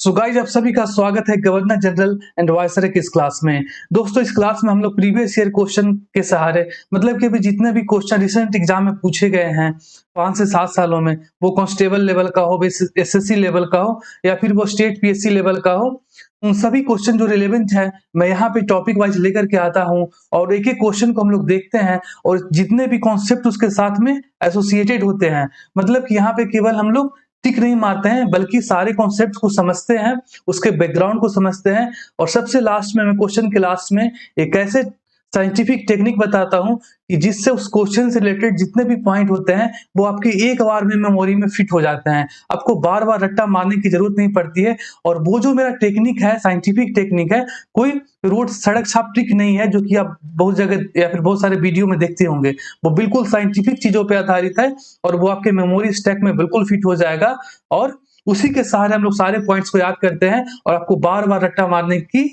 So guys, आप सभी का स्वागत है गवर्नर जनरल एंड वायसराय की इस क्लास में। दोस्तों, इस क्लास में हम लोग प्रीवियस ईयर क्वेश्चन के सहारे मतलब कि अभी जितने भी क्वेश्चन रिसेंट एग्जाम में पूछे गए हैं 5 से 7 सालों में, वो कांस्टेबल लेवल का हो, एसएससी लेवल का हो या फिर वो स्टेट पीएससी लेवल का हो, उन सभी क्वेश्चन जो रिलेवेंट है मैं यहाँ पे टॉपिक वाइज लेकर के आता हूँ और एक एक क्वेश्चन को हम लोग देखते हैं और जितने भी कॉन्सेप्ट उसके साथ में एसोसिएटेड होते हैं, मतलब कि यहाँ पे केवल हम लोग टिक नहीं मारते हैं बल्कि सारे कॉन्सेप्ट को समझते हैं, उसके बैकग्राउंड को समझते हैं और सबसे लास्ट में मैं क्वेश्चन के लास्ट में एक ऐसे साइंटिफिक टेक्निक बताता हूं कि जिससे उस क्वेश्चन से रिलेटेड जितने भी पॉइंट होते हैं वो आपकी एक बार में मेमोरी में फिट हो जाते हैं। आपको बार बार रट्टा मारने की जरूरत नहीं पड़ती है और वो जो मेरा टेक्निक है, साइंटिफिक टेक्निक है, कोई रोड सड़क छाप ट्रिक नहीं है जो कि आप बहुत जगह या फिर बहुत सारे वीडियो में देखते होंगे। वो बिल्कुल साइंटिफिक चीजों पर आधारित है और वो आपके मेमोरी स्टैक में बिल्कुल फिट हो जाएगा और उसी के सहारे हम लोग सारे पॉइंट्स को याद करते हैं और आपको बार बार रट्टा मारने की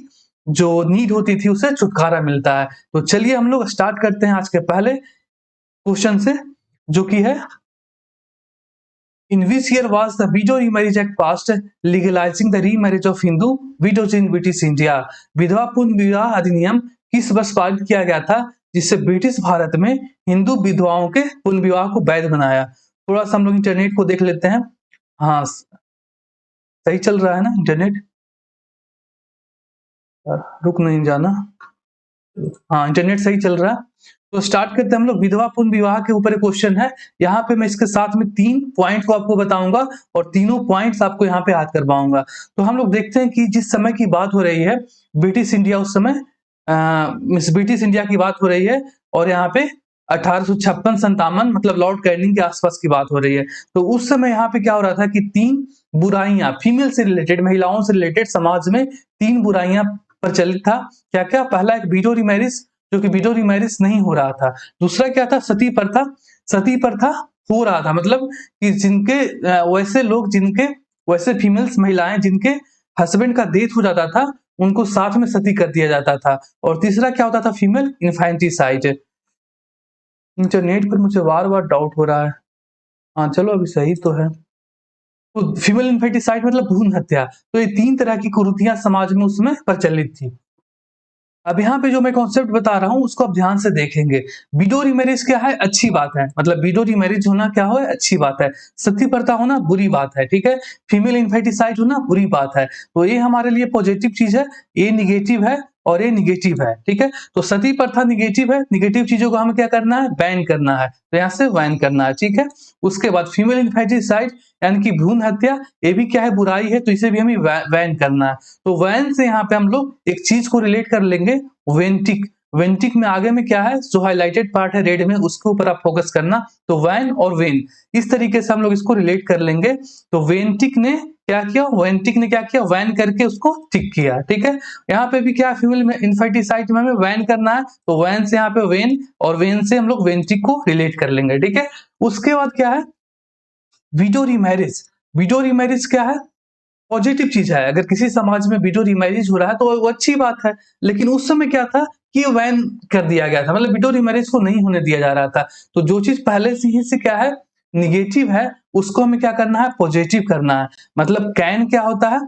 जो नीड होती थी उससे छुटकारा मिलता है। तो चलिए हम लोग स्टार्ट करते हैं आज के पहले क्वेश्चन से, जो कि है in which year was the widow remarriage act passed legalising the remarriage of Hindu widows in British India. विधवा पुनः विवाह अधिनियम किस वर्ष पारित किया गया था जिससे ब्रिटिश भारत में हिंदू विधवाओं के पुनः विवाह को वैध बनाया? थोड़ा सा हम लोग इंटरनेट को देख लेते हैं। हाँ, सही चल रहा है ना इंटरनेट? रुक नहीं जाना। हाँ, इंटरनेट सही चल रहा है। तो स्टार्ट करते हैं हम लोग। विधवा पुनः विवाह के ऊपर क्वेश्चन है। यहाँ पे मैं इसके साथ में 3 पॉइंट को आपको बताऊंगा और तीनों पॉइंट्स आपको यहाँ पे याद करवाऊंगा। तो हम लोग देखते हैं कि जिस समय की बात हो रही है, ब्रिटिश इंडिया, उस समय ब्रिटिश इंडिया की बात हो रही है और यहाँ पे 1856-57 मतलब लॉर्ड कैनिंग के आसपास की बात हो रही है। तो उस समय यहाँ पे क्या हो रहा था कि 3 बुराइयां, फीमेल से रिलेटेड, महिलाओं से रिलेटेड समाज में 3 बुराइयां प्रचलित था। क्या क्या? पहला एक विडो रीमैरिज, जो कि विडो रीमैरिज नहीं हो रहा था। दूसरा क्या था? सती प्रथा। सती प्रथा हो रहा था, मतलब कि जिनके वैसे लोग, जिनके वैसे फीमेल्स, महिलाएं जिनके हस्बैंड का डेथ हो जाता था, उनको साथ में सती कर दिया जाता था। और तीसरा क्या होता था? Female infanticide. इंटरनेट पर मुझे बार बार डाउट हो रहा है। हाँ चलो, अभी सही तो है। तो फीमेल इन्फेंटिसाइड मतलब भ्रूण हत्या। तो ये 3 तरह की कुरीतियां समाज में उसमें प्रचलित थी। अब यहाँ पे जो मैं कॉन्सेप्ट बता रहा हूँ उसको आप ध्यान से देखेंगे। विडो रीमैरिज क्या है? अच्छी बात है, मतलब विडो रीमैरिज होना क्या हो? अच्छी बात है। सती प्रथा होना बुरी बात है, ठीक है। फीमेल इन्फेंटिसाइड होना बुरी बात है। तो ये हमारे लिए पॉजिटिव चीज है, ये निगेटिव है और ये निगेटिव है, ठीक है। तो सती प्रथा निगेटिव है, निगेटिव चीजों को हमें क्या करना है? बैन करना है। तो यहाँ से बैन करना है, ठीक है। उसके बाद फीमेल इन्फेंटिसाइड यानी कि भ्रूण हत्या, ये भी क्या है? बुराई है, तो इसे भी हमें बैन करना है। तो वैन से यहाँ पे हम लोग एक चीज को रिलेट कर लेंगे, वेंटिक। वेंटिक में आगे में क्या है? जो हाइलाइटेड पार्ट है रेड में, उसके ऊपर आप फोकस करना। तो वैन और वेन, इस तरीके से हम लोग इसको रिलेट कर लेंगे। तो वेंटिक ने क्या किया? वेंटिक ने क्या किया? वैन करके उसको टिक किया, ठीक है। यहाँ पे भी क्या? फीमेल में इन्फेंटिसाइड में हमें वैन करना है, तो वैन से यहाँ पे वेन और वेन से हम लोग वेंटिक को रिलेट कर लेंगे, ठीक है। उसके बाद क्या है? Window remarriage. विडो रीमैरिज क्या है? पॉजिटिव चीज है। अगर किसी समाज में विडो रीमैरिज हो रहा है तो वो अच्छी बात है। लेकिन उस समय क्या था कि बैन कर दिया गया था, मतलब विडो रीमैरिज को नहीं होने दिया जा रहा था। तो जो चीज पहले से ही से क्या है? निगेटिव है, उसको हमें क्या करना है? पॉजिटिव करना है। मतलब कैन क्या होता है?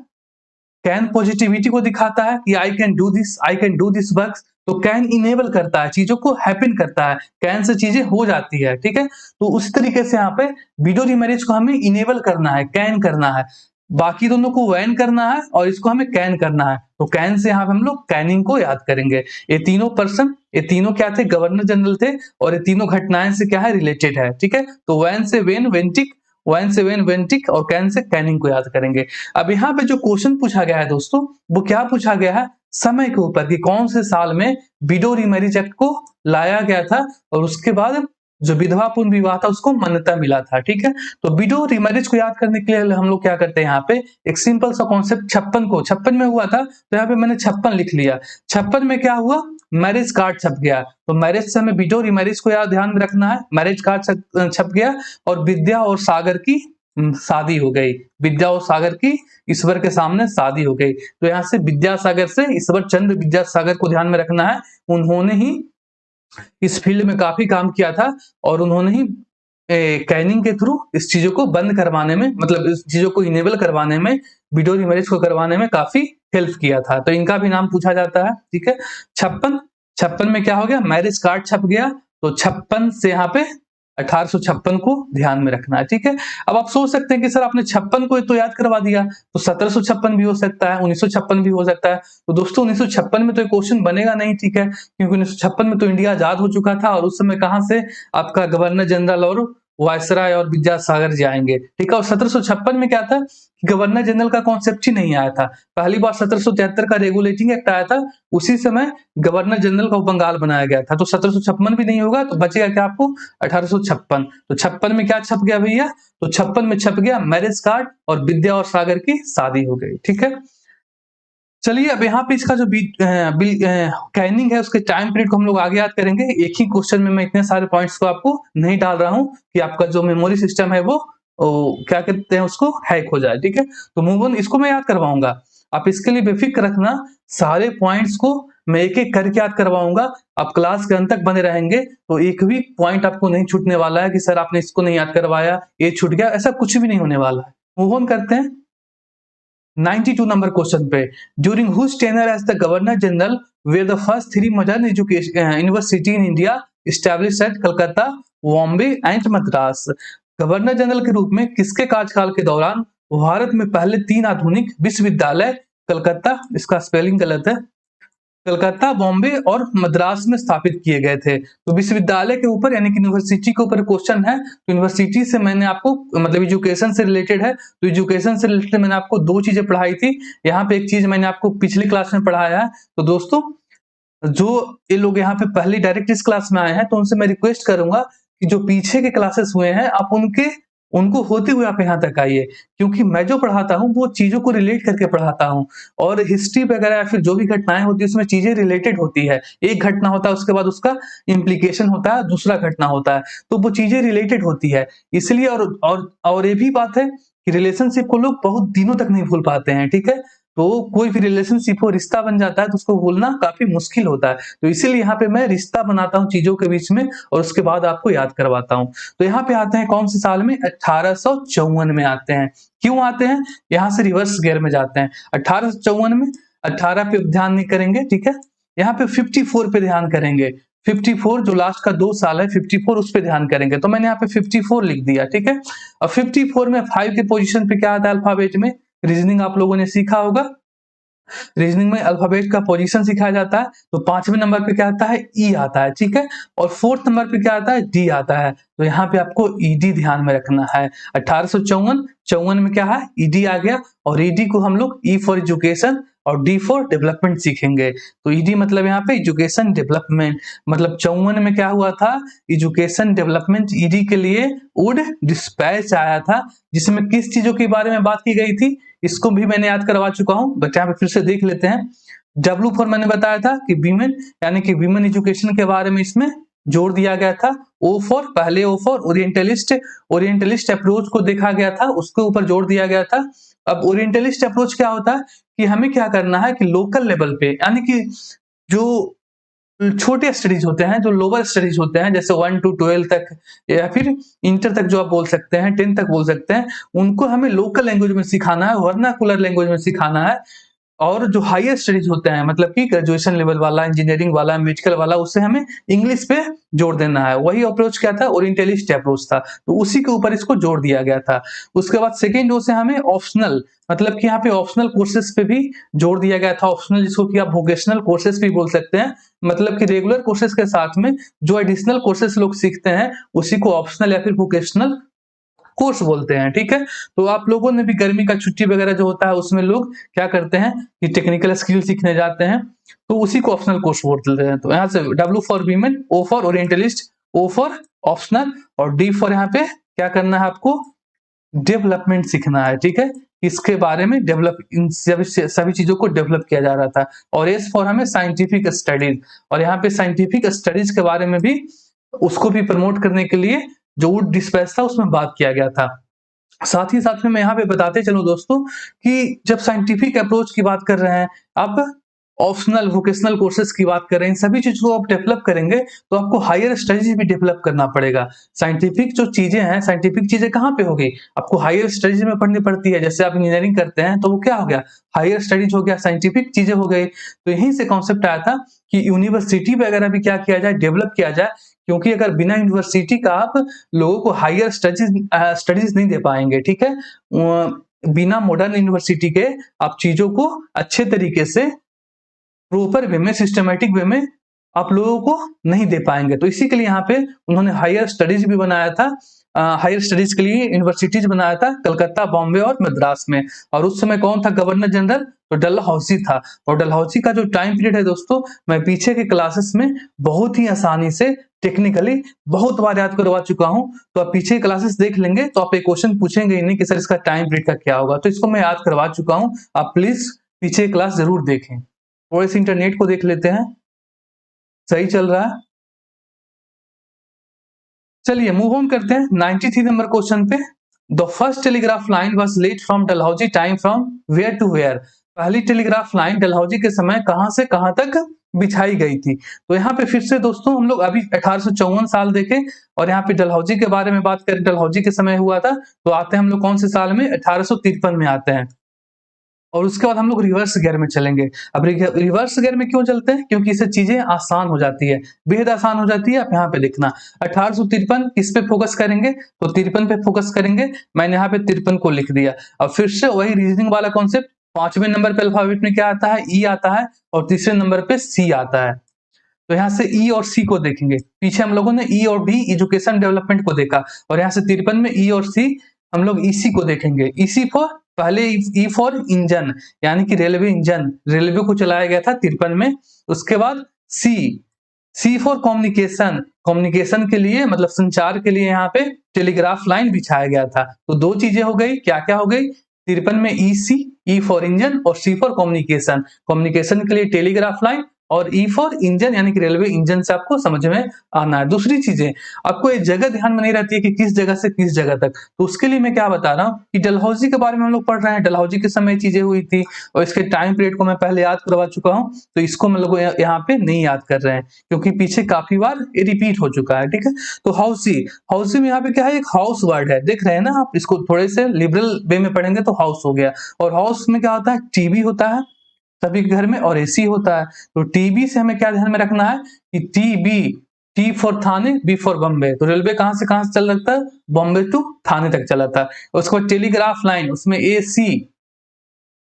कैन पॉजिटिविटी को दिखाता है कि I can do this, I can do this work. तो कैन इनेबल करता है, चीजों को हैपन करता है, कैन से चीजें हो जाती है, ठीक है। तो उसी तरीके से यहाँ पे विडो रीमैरिज को हमें इनेबल करना है, कैन करना है। बाकी दोनों को वैन करना है और इसको हमें कैन करना है। तो कैन से यहाँ पे हम लोग कैनिंग को याद करेंगे। ये तीनों पर्सन, ये तीनों क्या थे? गवर्नर जनरल थे और ये तीनों घटनाएं से क्या है? रिलेटेड है, ठीक है। तो वैन से वेन वेंटिक, वैन से वेन वेंटिक और कैन से कैनिंग को याद करेंगे। अब यहाँ पे जो क्वेश्चन पूछा गया है दोस्तों, वो क्या पूछा गया है? समय के ऊपर कि कौन से साल में विडो रीमैरिज एक्ट को लाया गया था और उसके बाद जो विधवा पुनः विवाह था उसको मान्यता मिला था, ठीक है। तो विडो रीमैरिज को याद करने के लिए हम लोग क्या करते हैं? यहाँ पे एक सिंपल सा कॉन्सेप्ट, 56 में हुआ था तो यहाँ पे मैंने 56 लिख लिया। 56 में क्या हुआ? मैरिज कार्ड छप गया। तो मैरिज से हमें विडो रीमैरिज को याद ध्यान में रखना है। मैरिज कार्ड छप गया और विद्या और सागर की शादी हो गई। विद्या और सागर की ईश्वर के सामने शादी हो गई। तो यहाँ से विद्यासागर से ईश्वर चंद्र विद्यासागर को ध्यान में रखना है। उन्होंने ही इस फील्ड में काफी काम किया था और उन्होंने ही कैनिंग के थ्रू इस चीजों को बंद करवाने में, मतलब इस चीजों को इनेबल करवाने में विडो मैरिज को करवाने में काफी हेल्प किया था। तो इनका भी नाम पूछा जाता है, ठीक है। 56 में क्या हो गया, मैरिज कार्ड छप गया, तो 56 से यहाँ पे 1856 को ध्यान में रखना है, ठीक है। अब आप सोच सकते हैं कि सर आपने 56 को तो याद करवा दिया, तो 1756 भी हो सकता है, 1956 भी हो सकता है। तो दोस्तों 1956 में तो क्वेश्चन बनेगा नहीं, ठीक है, क्योंकि 1956 में तो इंडिया आजाद हो चुका था और उस समय कहां से आपका गवर्नर जनरल और वायसराय और विद्यासागर जी आएंगे, ठीक है। और 1756 में क्या था, गवर्नर जनरल का कॉन्सेप्ट ही नहीं आया था। पहली बार 1773 का रेगुलेटिंग एक्ट आया था, उसी समय गवर्नर जनरल को बंगाल बनाया गया था। तो 1756 भी नहीं होगा, तो बचेगा क्या आपको, 1856। तो 56 में क्या छप गया भैया, तो 56 में छप गया मैरिज कार्ड और विद्या और सागर की शादी हो गई, ठीक है। चलिए अब यहाँ पे इसका जो कैनिंग है उसके टाइम पीरियड को हम लोग आगे याद करेंगे। एक ही क्वेश्चन में मैं इतने सारे पॉइंट्स को आपको नहीं डाल रहा हूँ कि आपका जो मेमोरी सिस्टम है वो क्या कहते हैं उसको हैक हो जाए, ठीक है। तो मूव ऑन, इसको मैं याद करवाऊंगा, आप इसके लिए बेफिक्र रखना, सारे पॉइंट्स को मैं एक एक करके याद करवाऊंगा। आप क्लास के अंत तक बने रहेंगे तो एक भी पॉइंट आपको नहीं छूटने वाला है कि सर आपने इसको नहीं याद करवाया, ये छूट गया, ऐसा कुछ भी नहीं होने वाला है। मूव ऑन करते हैं 92 नंबर क्वेश्चन पे। During whose tenure as the governor general were the first 3 modern education university in India established at Calcutta, Bombay and Madras. Governor general के रूप में किसके कार्यकाल के दौरान भारत में पहले 3 आधुनिक विश्वविद्यालय कलकत्ता, इसका स्पेलिंग गलत है, कलकत्ता, बॉम्बे और मद्रास में स्थापित किए गए थे। तो विश्वविद्यालय के ऊपर यानी कि यूनिवर्सिटी के ऊपर क्वेश्चन है, तो यूनिवर्सिटी से मैंने आपको मतलब एजुकेशन से रिलेटेड है, तो एजुकेशन से रिलेटेड मैंने आपको 2 चीजें पढ़ाई थी। यहाँ पे एक चीज मैंने आपको पिछली क्लास में पढ़ाया है। तो दोस्तों जो ये लोग यहाँ पे पहले डायरेक्ट इस क्लास में आए हैं, तो उनसे मैं रिक्वेस्ट करूंगा कि जो पीछे के क्लासेस हुए हैं आप उनको होते हुए आप यहाँ तक आइए, क्योंकि मैं जो पढ़ाता हूँ वो चीजों को रिलेट करके पढ़ाता हूँ। और हिस्ट्री वगैरह या फिर जो भी घटनाएं होती है उसमें चीजें रिलेटेड होती है। एक घटना होता है उसके बाद उसका इम्प्लीकेशन होता है, दूसरा घटना होता है, तो वो चीजें रिलेटेड होती है इसलिए। और ये भी बात है कि रिलेशनशिप को लोग बहुत दिनों तक नहीं भूल पाते हैं, ठीक है। तो कोई भी रिलेशनशिप हो, रिश्ता बन जाता है तो उसको भूलना काफी मुश्किल होता है। तो इसीलिए यहाँ पे मैं रिश्ता बनाता हूँ चीजों के बीच में और उसके बाद आपको याद करवाता हूँ। तो यहाँ पे आते हैं कौन से साल में, 1854 में आते हैं। क्यों आते हैं, यहाँ से रिवर्स गियर में जाते हैं। 1854 में 18 पे ध्यान नहीं करेंगे, ठीक है। यहाँ पे 54 पे ध्यान करेंगे। 54 जो लास्ट का 2 साल है, 54 उस पे ध्यान करेंगे। तो मैंने यहाँ पे 54 लिख दिया, ठीक है। और 54 में 5 के पोजीशन पे क्या आता है अल्फाबेट में, रीजनिंग आप लोगों ने सीखा होगा, रीजनिंग में अल्फाबेट का पोजीशन सिखाया जाता है। तो 5वें नंबर पे क्या आता है, ई आता है, ठीक है। और 4th नंबर पे क्या आता है, डी आता है। तो यहाँ पे आपको ईडी ध्यान में रखना है। 1854 में क्या है, ईडी आ गया, और ईडी को हम लोग ई फॉर एजुकेशन और डी फॉर डेवलपमेंट सीखेंगे। तो ईडी मतलब यहाँ पे एजुकेशन डेवलपमेंट, मतलब 54 में क्या हुआ था, एजुकेशन डेवलपमेंट ईडी के लिए वुड डिस्पैच आया था, जिसमें किस चीजों के बारे में बात की गई थी, इसको भी मैंने याद करवा चुका हूं, बट यहाँ पे फिर से देख लेते हैं। डब्ल्यू फॉर मैंने बताया था कि वीमेन, यानी कि वीमेन एजुकेशन के बारे में इसमें जोर दिया गया था। ओ फॉर, पहले O for orientalist, orientalist approach को देखा गया था, उसके ऊपर जोर दिया गया था। अब ओरिएंटलिस्ट अप्रोच क्या होता है कि हमें क्या करना है कि लोकल लेवल पे, यानी कि जो छोटे स्टडीज होते हैं, जो लोअर स्टडीज होते हैं, जैसे 1 to 12 तक या फिर इंटर तक जो आप बोल सकते हैं, 10 तक बोल सकते हैं, उनको हमें लोकल लैंग्वेज में सिखाना है, वर्नाकुलर लैंग्वेज में सिखाना है। और जो हायर स्टडीज होते हैं, मतलब कि ग्रेजुएशन लेवल वाला, इंजीनियरिंग वाला, मेडिकल वाला, उससे हमें इंग्लिश पे जोर देना है। वही अप्रोच क्या था, ओरिएंटलिस्ट अप्रोच था, तो उसी के ऊपर इसको जोर दिया गया था। उसके बाद सेकेंड से हमें ऑप्शनल, मतलब कि यहाँ पे ऑप्शनल कोर्सेज पे भी जोर दिया गया था। ऑप्शनल जिसको कि आप वोकेशनल कोर्सेज भी बोल सकते हैं, मतलब कि रेगुलर कोर्सेज के साथ में जो एडिशनल कोर्सेज लोग सीखते हैं उसी को ऑप्शनल या फिर वोकेशनल कोर्स बोलते हैं, ठीक है। तो आप लोगों ने भी गर्मी का छुट्टी वगैरह जो होता है उसमें लोग क्या करते हैं कि टेक्निकल स्किल सीखने जाते हैं, तो उसी को ऑप्शनल कोर्स बोलते हैं। तो यहाँ से W for women, O for orientalist, O for optional, और डी फॉर यहाँ पे क्या करना है आपको, डेवलपमेंट सीखना है, ठीक है। इसके बारे में डेवलप, इन सभी चीजों को डेवलप किया जा रहा था। और एस फॉर हमें साइंटिफिक स्टडीज, और यहाँ पे साइंटिफिक स्टडीज के बारे में भी, उसको भी प्रमोट करने के लिए जो वुड डिस्पैच था उसमें बात किया गया था। साथ ही साथ में मैं यहाँ पे बताते चलूं दोस्तों कि जब साइंटिफिक अप्रोच की बात कर रहे हैं, अब ऑप्शनल वोकेशनल कोर्सेज की बात करें, इन सभी चीजों को आप डेवलप करेंगे तो आपको हायर स्टडीज भी डेवलप करना पड़ेगा। साइंटिफिक जो चीजें हैं, साइंटिफिक चीजें कहाँ पे होगी, आपको हायर स्टडीज में पढ़नी पड़ती है। जैसे आप इंजीनियरिंग करते हैं तो वो क्या हो गया, हायर स्टडीज हो गया, साइंटिफिक चीजें हो गई। तो यहीं से कॉन्सेप्ट आया था कि यूनिवर्सिटी वगैरह भी क्या किया जाए, डेवलप किया जाए, क्योंकि अगर बिना यूनिवर्सिटी का आप लोगों को हायर स्टडीज नहीं दे पाएंगे, ठीक है। बिना मॉडर्न यूनिवर्सिटी के आप चीजों को अच्छे तरीके से प्रॉपर वे में, सिस्टमेटिक वे में आप लोगों को नहीं दे पाएंगे। तो इसी के लिए यहाँ पे उन्होंने हायर स्टडीज भी बनाया था, हायर स्टडीज के लिए यूनिवर्सिटीज बनाया था कलकत्ता, बॉम्बे और मद्रास में। और उस समय कौन था गवर्नर जनरल, तो डलहौसी था। और डलहौसी का जो टाइम पीरियड है दोस्तों, मैं पीछे के क्लासेस में बहुत ही आसानी से टेक्निकली बहुत बार याद करवा चुका हूं। तो आप पीछे क्लासेस देख लेंगे तो आप एक क्वेश्चन पूछेंगे ही नहीं कि सर इसका टाइम पीरियड का क्या होगा, तो इसको मैं याद करवा चुका हूं। आप प्लीज पीछे क्लास जरूर देखें। थोड़े से इंटरनेट को देख लेते हैं, सही चल रहा है। चलिए मूव ऑन करते हैं 93 नंबर क्वेश्चन पे। The first telegraph line was laid from Dalhousie time from where to where. पहली टेलीग्राफ लाइन डलहौजी के समय कहां से कहां तक बिछाई गई थी। तो यहाँ पे फिर से दोस्तों हम लोग अभी 1854 साल देखे और यहाँ पे डलहौजी के बारे में बात करें, डलहौजी के समय हुआ था। तो आते हैं हम लोग कौन से साल में, 1853 में आते हैं। और उसके बाद हम लोग रिवर्स गियर में चलेंगे। अब रिवर्स गियर में क्यों चलते हैं, क्योंकि इससे चीजें आसान हो जाती है, बेहद आसान हो जाती है। आप यहाँ पे देखना 1853 किस पे फोकस करेंगे, तो 53 पे फोकस करेंगे। मैंने यहाँ पे 53 को लिख दिया। अब फिर से वही रीजनिंग वाला कॉन्सेप्ट, 5वें नंबर पे अल्फाबेट में क्या आता है, ई आता है, और तीसरे नंबर पे सी आता है। तो यहाँ से ई और सी को देखेंगे। पीछे हम लोगों ने ई और डी एजुकेशन डेवलपमेंट को देखा, और यहाँ से 53 में ई और सी हम लोग ईसी को देखेंगे। ईसी फॉर, पहले ई फॉर इंजन, यानी कि रेलवे इंजन, रेलवे को चलाया गया था 53 में। उसके बाद सी, सी फॉर कम्युनिकेशन, कम्युनिकेशन के लिए मतलब संचार के लिए यहाँ पे टेलीग्राफ लाइन बिछाया गया था। तो दो चीजें हो गई, क्या क्या हो गई, 53 में ईसी, ई फॉर इंजन, और सी फॉर कम्युनिकेशन, कम्युनिकेशन के लिए टेलीग्राफ लाइन, और ई फॉर इंजन यानी कि रेलवे इंजन से आपको समझ में आना है। दूसरी चीजें, आपको एक जगह ध्यान में नहीं रहती है कि किस जगह से किस जगह तक, तो उसके लिए मैं क्या बता रहा हूँ कि डलहौजी के बारे में हम लोग पढ़ रहे हैं, डलहौजी के समय चीजें हुई थी और इसके टाइम पीरियड को मैं पहले याद करवा चुका हूँ। तो इसको हम लोग यहाँ पे नहीं याद कर रहे हैं क्योंकि पीछे काफी बार रिपीट हो चुका है, ठीक है। तो हाउसी, हाउसी में यहाँ पे क्या है, एक हाउस वर्ड है, देख रहे हैं ना आप, इसको थोड़े से लिबरल वे में पढ़ेंगे तो हाउस हो गया। और हाउस में क्या होता है, टीवी होता है सभी के घर में, और एसी होता है। तो टीबी से हमें क्या ध्यान में रखना है कि TB, T for Thane, B for Bombay. तो रेलवे कहां से कहां चल रहा था, बॉम्बे टू थाने तक चला था। उसके बाद टेलीग्राफ लाइन, उसमें एसी,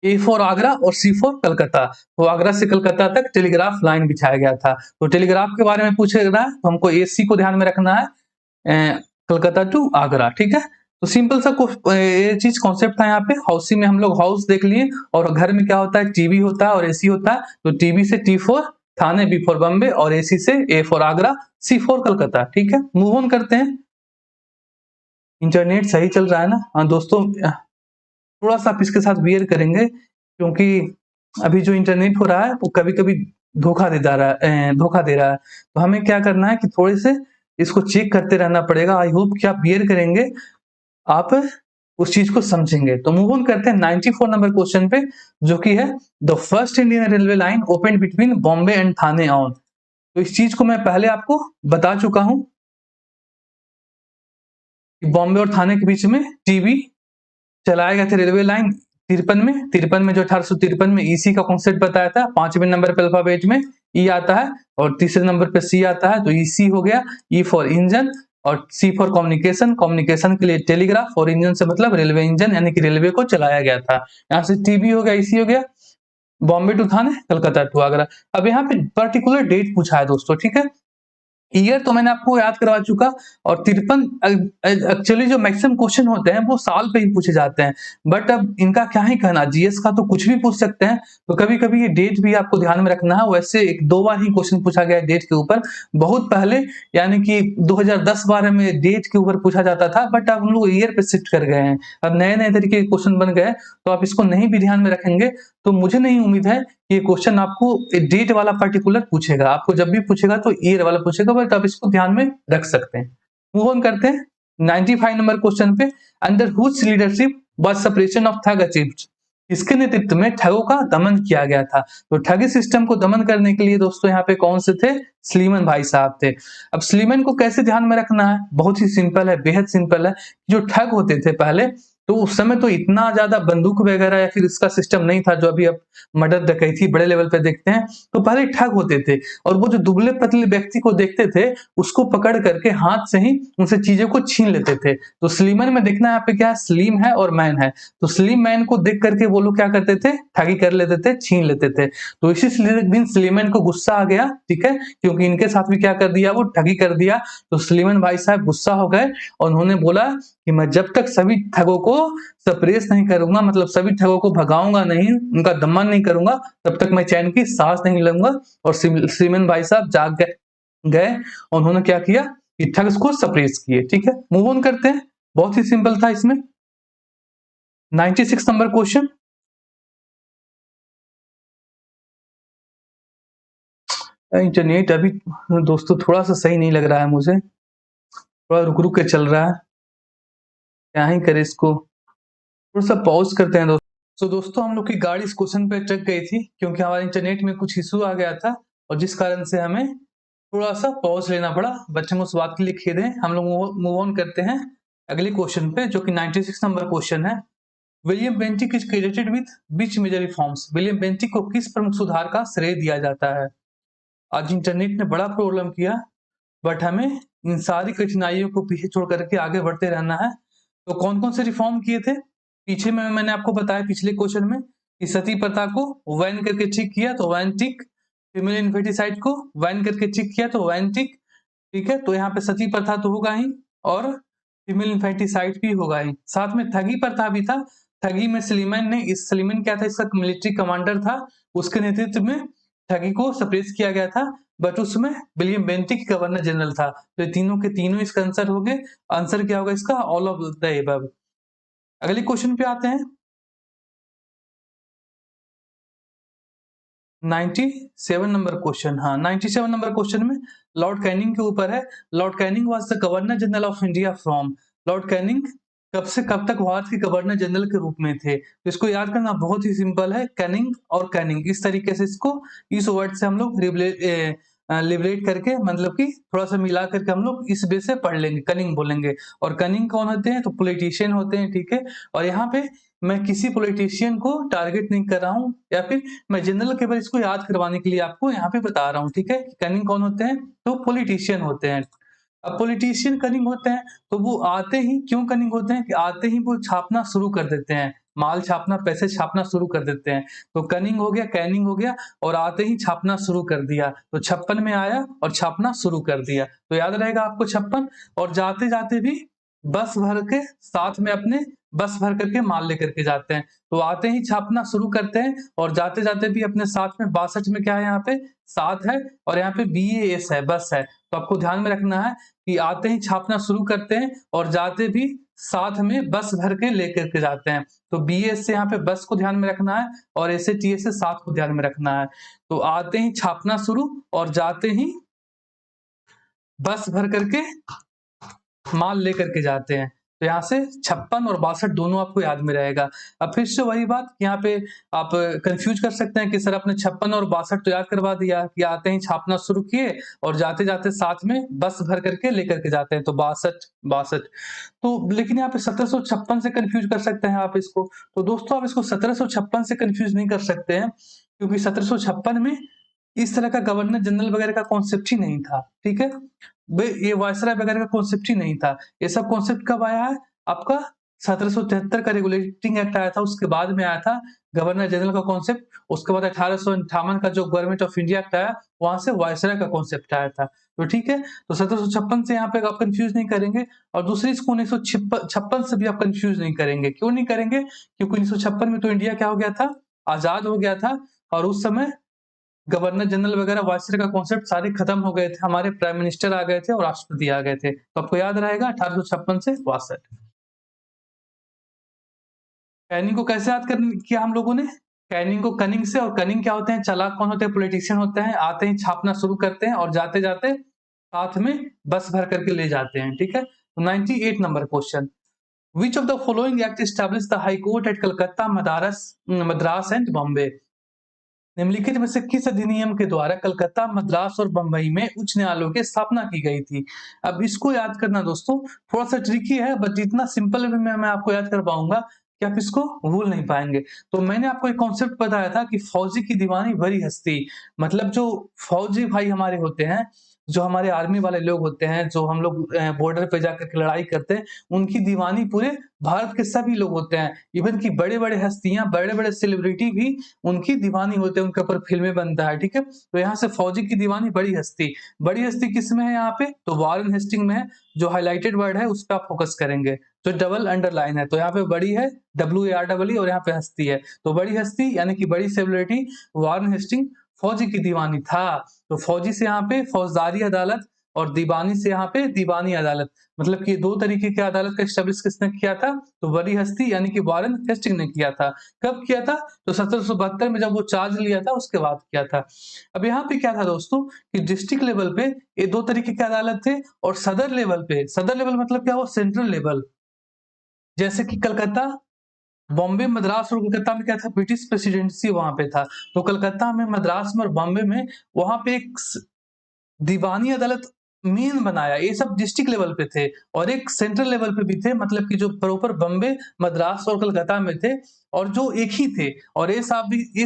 ए फॉर आगरा और सी फॉर कलकत्ता। तो आगरा से कलकत्ता तक टेलीग्राफ लाइन बिछाया गया था। तो टेलीग्राफ के बारे में पूछे रहा है तो हमको एसी को ध्यान में रखना है, कलकत्ता टू आगरा, ठीक है। तो सिंपल सा ये चीज कॉन्सेप्ट था यहाँ पे। हाउसी में हम लोग हाउस देख लिए, और घर में क्या होता है, टीवी होता है और एसी होता है। तो टीवी से T for Thane, B for Bombay, और एसी से A for Agra, C for Calcutta, ठीक है। मूव ऑन करते हैं। इंटरनेट सही चल रहा है ना, हाँ दोस्तों, थोड़ा सा आप इसके साथ बियर करेंगे क्योंकि अभी जो इंटरनेट हो रहा है वो कभी कभी धोखा दे रहा है। तो हमें क्या करना है कि थोड़े से इसको चेक करते रहना पड़ेगा। आई होप कि आप बियर करेंगे, आप उस चीज को समझेंगे। तो मूव ऑन करते हैं 94 नंबर क्वेश्चन पे, जो कि है the first Indian railway line open between Bombay and Thane on. तो इस चीज को मैं पहले आपको बता चुका हूं कि बॉम्बे और थाने के बीच में टीबी चलाया गया था रेलवे लाइन 53 में जो 1853 में ईसी का कॉन्सेप्ट बताया था। 5वें नंबर पे अल्फाबेट में ई आता है और तीसरे नंबर पे सी आता है। तो ईसी हो गया, ई फॉर इंजन, और सी फॉर कम्युनिकेशन, कम्युनिकेशन के लिए टेलीग्राफ, और इंजन से मतलब रेलवे इंजन यानी कि रेलवे को चलाया गया था। यहाँ से टीबी हो गया, ईसी हो गया, बॉम्बे टू थाने, कलकत्ता टू आगरा। अब यहाँ पे पर्टिकुलर डेट पूछा है दोस्तों, ठीक है। ईयर तो मैंने आपको याद करवा चुका, और 53 एक्चुअली जो मैक्सिमम क्वेश्चन होते हैं वो साल पे ही पूछे जाते हैं। बट अब इनका क्या ही कहना, जीएस का तो कुछ भी पूछ सकते हैं, तो कभी कभी ये डेट भी आपको ध्यान में रखना है। वैसे एक दो बार ही क्वेश्चन पूछा गया है डेट के ऊपर, बहुत पहले यानी कि 2010-12 में डेट के ऊपर पूछा जाता था, बट अब हम लोग ईयर पे शिफ्ट कर गए हैं। अब नए नए तरीके के क्वेश्चन बन गए, तो आप इसको नहीं भी ध्यान में रखेंगे तो मुझे नहीं उम्मीद है ये क्वेश्चन आपको डेट वाला पर्टिकुलर पूछेगा। आपको जब भी पूछेगा तो ईयर वाला पूछेगा, बट आप इसको ध्यान में रख सकते हैं। मूव ऑन करते हैं 95 नंबर क्वेश्चन पे। Under whose leadership was separation of thug achieved. इसके नेतृत्व में ठगों का दमन किया गया था। तो ठगी सिस्टम को दमन करने के लिए दोस्तों यहाँ पे कौन से थे? स्लीमन भाई साहब थे। अब स्लीमन को कैसे ध्यान में रखना है? बहुत ही सिंपल है, बेहद सिंपल है। जो ठग होते थे पहले, तो उस समय तो इतना ज्यादा बंदूक वगैरह या फिर इसका सिस्टम नहीं था जो अभी अब मर्डर डकैती बड़े लेवल पे देखते हैं। तो पहले ठग होते थे और वो जो दुबले पतले व्यक्ति को देखते थे उसको पकड़ करके हाथ से ही उनसे चीजों को छीन लेते थे। तो स्लीमन में देखना यहाँ पे क्या है, स्लीम है और मैन है। तो स्लिम मैन को देख करके वो लोग क्या करते थे? ठगी कर लेते थे, छीन लेते थे। तो इसी दिन स्लीमन को गुस्सा आ गया, ठीक है, क्योंकि इनके साथ भी क्या कर दिया? वो ठगी कर दिया। तो स्लीमन भाई साहब गुस्सा हो गए और उन्होंने बोला कि मैं जब तक सभी ठगों को सप्रेस नहीं करूंगा, मतलब सभी ठगों को भगाऊंगा नहीं, उनका दमन नहीं करूंगा, तब तक मैं चैन की सांस नहीं लूंगा। और स्लीमन भाई साहब जाग गए और उन्होंने क्या किया कि ठग्स को सप्रेस किए। ठीक है, मूव ऑन करते हैं। बहुत ही सिंपल था इसमें। 96 नंबर क्वेश्चन। इंटरनेट अभी दोस्तों थोड़ा सा सही नहीं लग रहा है मुझे, थोड़ा रुक रुक के चल रहा है, क्या ही करे इसको, थोड़ा सा पॉज करते हैं दोस्तों। तो दोस्तों हम लोग की गाड़ी इस क्वेश्चन पे अटक गई थी क्योंकि हमारे इंटरनेट में कुछ इशू आ गया था और जिस कारण से हमें थोड़ा सा पॉज लेना पड़ा। बच्चों को उस बात के लिए खेद है। हम लोग मूव ऑन करते हैं अगले क्वेश्चन पे जो कि 96 नंबर क्वेश्चन है। William Bentinck is credited with which major reforms? William Bentinck को किस प्रमुख सुधार का श्रेय दिया जाता है? आज इंटरनेट ने बड़ा प्रॉब्लम किया, बट हमें इन सारी कठिनाइयों को पीछे छोड़ करके आगे बढ़ते रहना है। तो कौन कौन से रिफॉर्म किए थे पीछे में? मैंने आपको बताया पिछले क्वेश्चन में कि सती प्रथा को वैन करके ठीक किया तो वैन टिक, फीमेल इन्फेटिसाइड को वैन करके ठीक किया तो वैन टिक। ठीक है, तो यहाँ पे सती प्रथा तो होगा ही और फीमेल इन्फेटिसाइड भी होगा ही। साथ में ठगी प्रथा भी था। ठगी में सलीमन क्या था? इसका मिलिट्री कमांडर था, उसके नेतृत्व में ठगी को सप्रेस किया गया था। बट उसमें विलियम बेंटिक गवर्नर जनरल था। तो ये तीनों के तीनों इसका आंसर हो गए। आंसर क्या होगा इसका? All of the above. अगले क्वेश्चन पे आते हैं। 97 नंबर क्वेश्चन। हाँ, 97 नंबर क्वेश्चन में लॉर्ड कैनिंग के ऊपर है। Lord Canning was the governor general of India from. Lord Canning कब से कब तक भारत के गवर्नर जनरल के रूप में थे? तो इसको याद करना बहुत ही सिंपल है। कैनिंग और कैनिंग, इस तरीके से इसको, इस वर्ड से हम लोग लिबरेट करके, मतलब कि थोड़ा सा मिला करके हम लोग इस बेस से पढ़ लेंगे। कनिंग बोलेंगे। और कनिंग कौन होते हैं? तो पॉलिटिशियन होते हैं। ठीक है, और यहाँ पे मैं किसी पॉलिटिशियन को टारगेट नहीं कर रहा हूँ या फिर मैं जनरल केवल इसको याद करवाने के लिए आपको यहाँ पे बता रहा हूँ। ठीक है, कनिंग कौन होते हैं? तो पॉलिटिशियन होते हैं। अब पॉलिटिशियन कनिंग होते हैं तो वो आते ही, क्यों कनिंग होते हैं कि आते ही वो छापना शुरू कर देते हैं, माल छापना, पैसे छापना शुरू कर देते हैं। तो कनिंग हो गया, कैनिंग हो गया, और आते ही छापना शुरू कर दिया। तो 56 में आया और छापना शुरू कर दिया। तो याद रहेगा आपको 56। और जाते जाते भी बस भर के साथ में अपने बस भर करके माल लेकर के जाते हैं। तो आते ही छापना शुरू करते हैं और जाते जाते भी अपने साथ में 62 में क्या है? यहाँ पे 7 है और यहाँ पे BAS है, बस है। तो आपको ध्यान में रखना है कि आते ही छापना शुरू करते हैं और जाते भी साथ में बस भर के लेकर के जाते हैं। तो BAS से यहाँ पे बस को ध्यान में रखना है और SATS से 7 को ध्यान में रखना है। तो आते ही छापना शुरू और जाते ही बस भर करके माल लेकर के जाते हैं। तो यहाँ से 56 और 62 दोनों आपको याद में रहेगा। अब फिर से वही बात, यहाँ पे आप कंफ्यूज कर सकते हैं कि सर आपने 56 और 62 तो याद करवा दिया कि आते ही छापना शुरू किए और जाते जाते साथ में बस भर करके लेकर के जाते हैं। तो 62 तो, लेकिन यहाँ पे 1756 से कंफ्यूज कर सकते हैं आप इसको। तो दोस्तों आप इसको 1756 से कंफ्यूज नहीं कर सकते हैं क्योंकि 1756 में इस तरह का गवर्नर जनरल वगैरह का कॉन्सेप्ट ही नहीं था। ठीक है, ये वायसराय वगैरह का कॉन्सेप्ट ही नहीं था। ये सब कॉन्सेप्ट कब आया है? आपका 1773 का रेगुलेटिंग एक्ट आया था, उसके बाद में आया था गवर्नर जनरल का कॉन्सेप्ट। उसके बाद 1858 का जो गवर्नमेंट ऑफ इंडिया एक्ट आया, वहां से वायसराय का कॉन्सेप्ट आया था। तो ठीक है, तो 1756 से यहाँ पे आप कंफ्यूज नहीं करेंगे। और दूसरी इसको 1956 से भी आप कंफ्यूज नहीं करेंगे। क्यों नहीं करेंगे? क्योंकि 1956 में तो इंडिया क्या हो गया था? आजाद हो गया था। और उस समय गवर्नर जनरल वगैरह वायसराय का कॉन्सेप्ट सारे खत्म हो गए थे। हमारे प्राइम मिनिस्टर आ गए थे और राष्ट्रपति आ गए थे। तो आपको याद रहेगा 1856 से 62। कैनिंग को कैसे याद कर किया हम लोगों ने? कैनिंग को कनिंग से, और कनिंग क्या होते हैं? चालाक कौन होते हैं? पॉलिटिशियन होते हैं। आते ही छापना शुरू करते हैं और जाते जाते साथ में बस भर करके ले जाते हैं। ठीक है, तो 98 number question. Which of the following act establish the high court at Calcutta, Madras and Bombay? निम्नलिखित में से किस अधिनियम के द्वारा कलकत्ता, मद्रास और बंबई में उच्च न्यायालयों की स्थापना की गई थी? अब इसको याद करना दोस्तों थोड़ा सा ट्रिकी है, बट जितना सिंपल वे में मैं आपको याद कर पाऊंगा कि आप इसको भूल नहीं पाएंगे। तो मैंने आपको एक कॉन्सेप्ट बताया था कि फौजी की दीवानी बड़ी हस्ती, मतलब जो फौजी भाई हमारे होते हैं, जो हमारे आर्मी वाले लोग होते हैं, जो हम लोग बॉर्डर पे जाकर के लड़ाई करते हैं, उनकी दीवानी पूरे भारत के सभी लोग होते हैं। इवन कि बड़े-बड़े हस्तियां, बड़े-बड़े सेलिब्रिटी भी उनकी दीवानी होते हैं, उनके ऊपर फिल्में बनता है, ठीक है? तो यहाँ से फौजी की दीवानी बड़ी हस्ती किसमें है यहाँ पे? तो वॉरेन हेस्टिंग में है। जो हाइलाइटेड वर्ड है उस पर आप फोकस करेंगे, जो डबल अंडरलाइन है, तो यहाँ पे बड़ी है WAREE और यहाँ पे हस्ती है, तो बड़ी हस्ती यानी कि बड़ी सेलिब्रिटी वॉरेन हेस्टिंग फौजी की दीवानी था। तो फौजी से यहाँ पे फौजदारी अदालत और दीवानी से यहाँ पे दीवानी अदालत, मतलब कि दो तरीके की अदालत का एस्टेब्लिश किसने किया था? तो बड़ी हस्ती यानी कि वॉरेन हेस्टिंग ने किया था। कब किया था? तो 1772 में जब वो चार्ज लिया था उसके बाद किया था। अब यहाँ पे क्या था दोस्तों कि डिस्ट्रिक्ट लेवल पे ये दो तरीके के अदालत थे, और सदर लेवल मतलब क्या हुआ? Central level. जैसे कि कलकत्ता, बॉम्बे, मद्रास और कोलकाता में क्या था? ब्रिटिश प्रेसिडेंसी वहां पे था। तो कलकत्ता में, मद्रास में और बॉम्बे में वहां पे एक दीवानी अदालत मेन बनाया, ये सब डिस्ट्रिक्ट लेवल पे थे, और एक सेंट्रल लेवल पे भी थे, मतलब कि जो प्रॉपर बम्बे, मद्रास और कलकत्ता में थे, और जो एक ही थे, और ये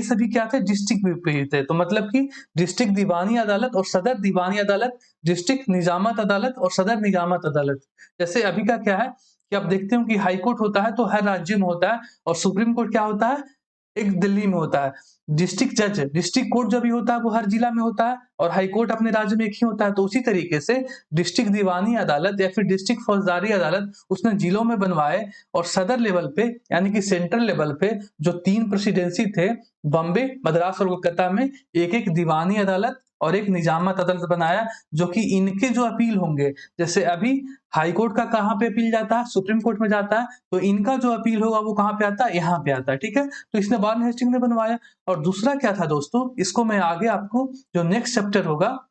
सभी क्या थे? डिस्ट्रिक्ट पे ही थे। तो मतलब कि डिस्ट्रिक्ट दीवानी अदालत और सदर दीवानी अदालत, डिस्ट्रिक्ट निजामत अदालत और सदर निजामत अदालत। जैसे अभी का क्या है कि आप देखते हो कि हाई कोर्ट होता है तो हर राज्य में होता है, और सुप्रीम कोर्ट क्या होता है? एक दिल्ली में होता है। डिस्ट्रिक्ट कोर्ट जो भी होता है वो हर जिला में होता है, और हाई कोर्ट अपने राज्य में एक ही होता है। तो उसी तरीके से डिस्ट्रिक्ट दीवानी अदालत या फिर डिस्ट्रिक्ट फौजदारी अदालत उसने जिलों में बनवाए, और सदर लेवल पे यानी कि सेंट्रल लेवल पे जो 3 प्रेसिडेंसी थे, बॉम्बे, मद्रास और कोलकाता में एक-एक दीवानी अदालत और एक निजामत अदालत बनाया, जो कि इनके जो अपील होंगे, जैसे अभी हाई कोर्ट का कहाँ पे अपील जाता है? सुप्रीम कोर्ट में जाता है, तो इनका जो अपील होगा वो कहाँ पे आता है? यहाँ पे आता है, ठीक है? तो इसने वॉरेन हेस्टिंग ने बनवाया। और दूसरा क्या था दोस्तों, इसको मैं आगे आपको जो नेक्स्ट चैप्टर होगा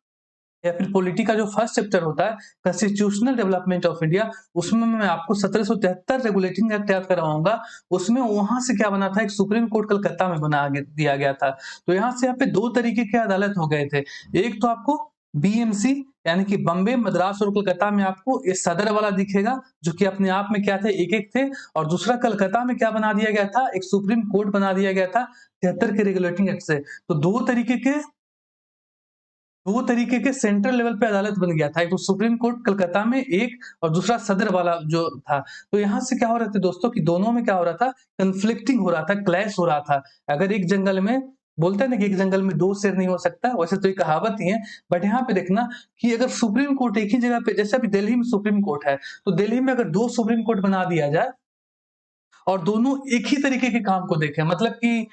या फिर पॉलिटी का जो फर्स्ट चैप्टर होता है, कॉन्स्टिट्यूशनल डेवलपमेंट ऑफ इंडिया, उसमें मैं आपको 1773 रेगुलेटिंग एक्ट याद करवाऊंगा। उसमें वहां से क्या बना था? एक सुप्रीम कोर्ट कलकत्ता में दिया गया था। तो यहाँ से यहाँ पे दो तरीके के अदालत हो गए थे। एक तो आपको BMC यानी कि बम्बे, मद्रास और कोलकाता में आपको ये सदर वाला दिखेगा, जो कि अपने आप में क्या थे? एक-एक थे। और दूसरा कलकत्ता में क्या बना दिया गया था? एक सुप्रीम कोर्ट बना दिया गया था 73 के रेगुलेटिंग एक्ट से। तो दो तरीके के सेंट्रल लेवल पे अदालत बन गया था। एक तो सुप्रीम कोर्ट कलकत्ता में एक, और दूसरा सदर वाला जो था। तो यहाँ से क्या हो रहा था दोस्तों कि दोनों में क्या हो रहा था? कन्फ्लिक्टिंग हो रहा था, क्लैश हो रहा था। अगर एक जंगल में बोलते हैं ना कि एक जंगल में 2 शेर नहीं हो सकता, वैसे तो ये कहावत ही है। बट यहाँ पे देखना कि अगर सुप्रीम कोर्ट एक ही जगह पे, जैसे अभी दिल्ली में सुप्रीम कोर्ट है, तो दिल्ली में अगर 2 सुप्रीम कोर्ट बना दिया जाए और दोनों एक ही तरीके के काम को देखें, मतलब कि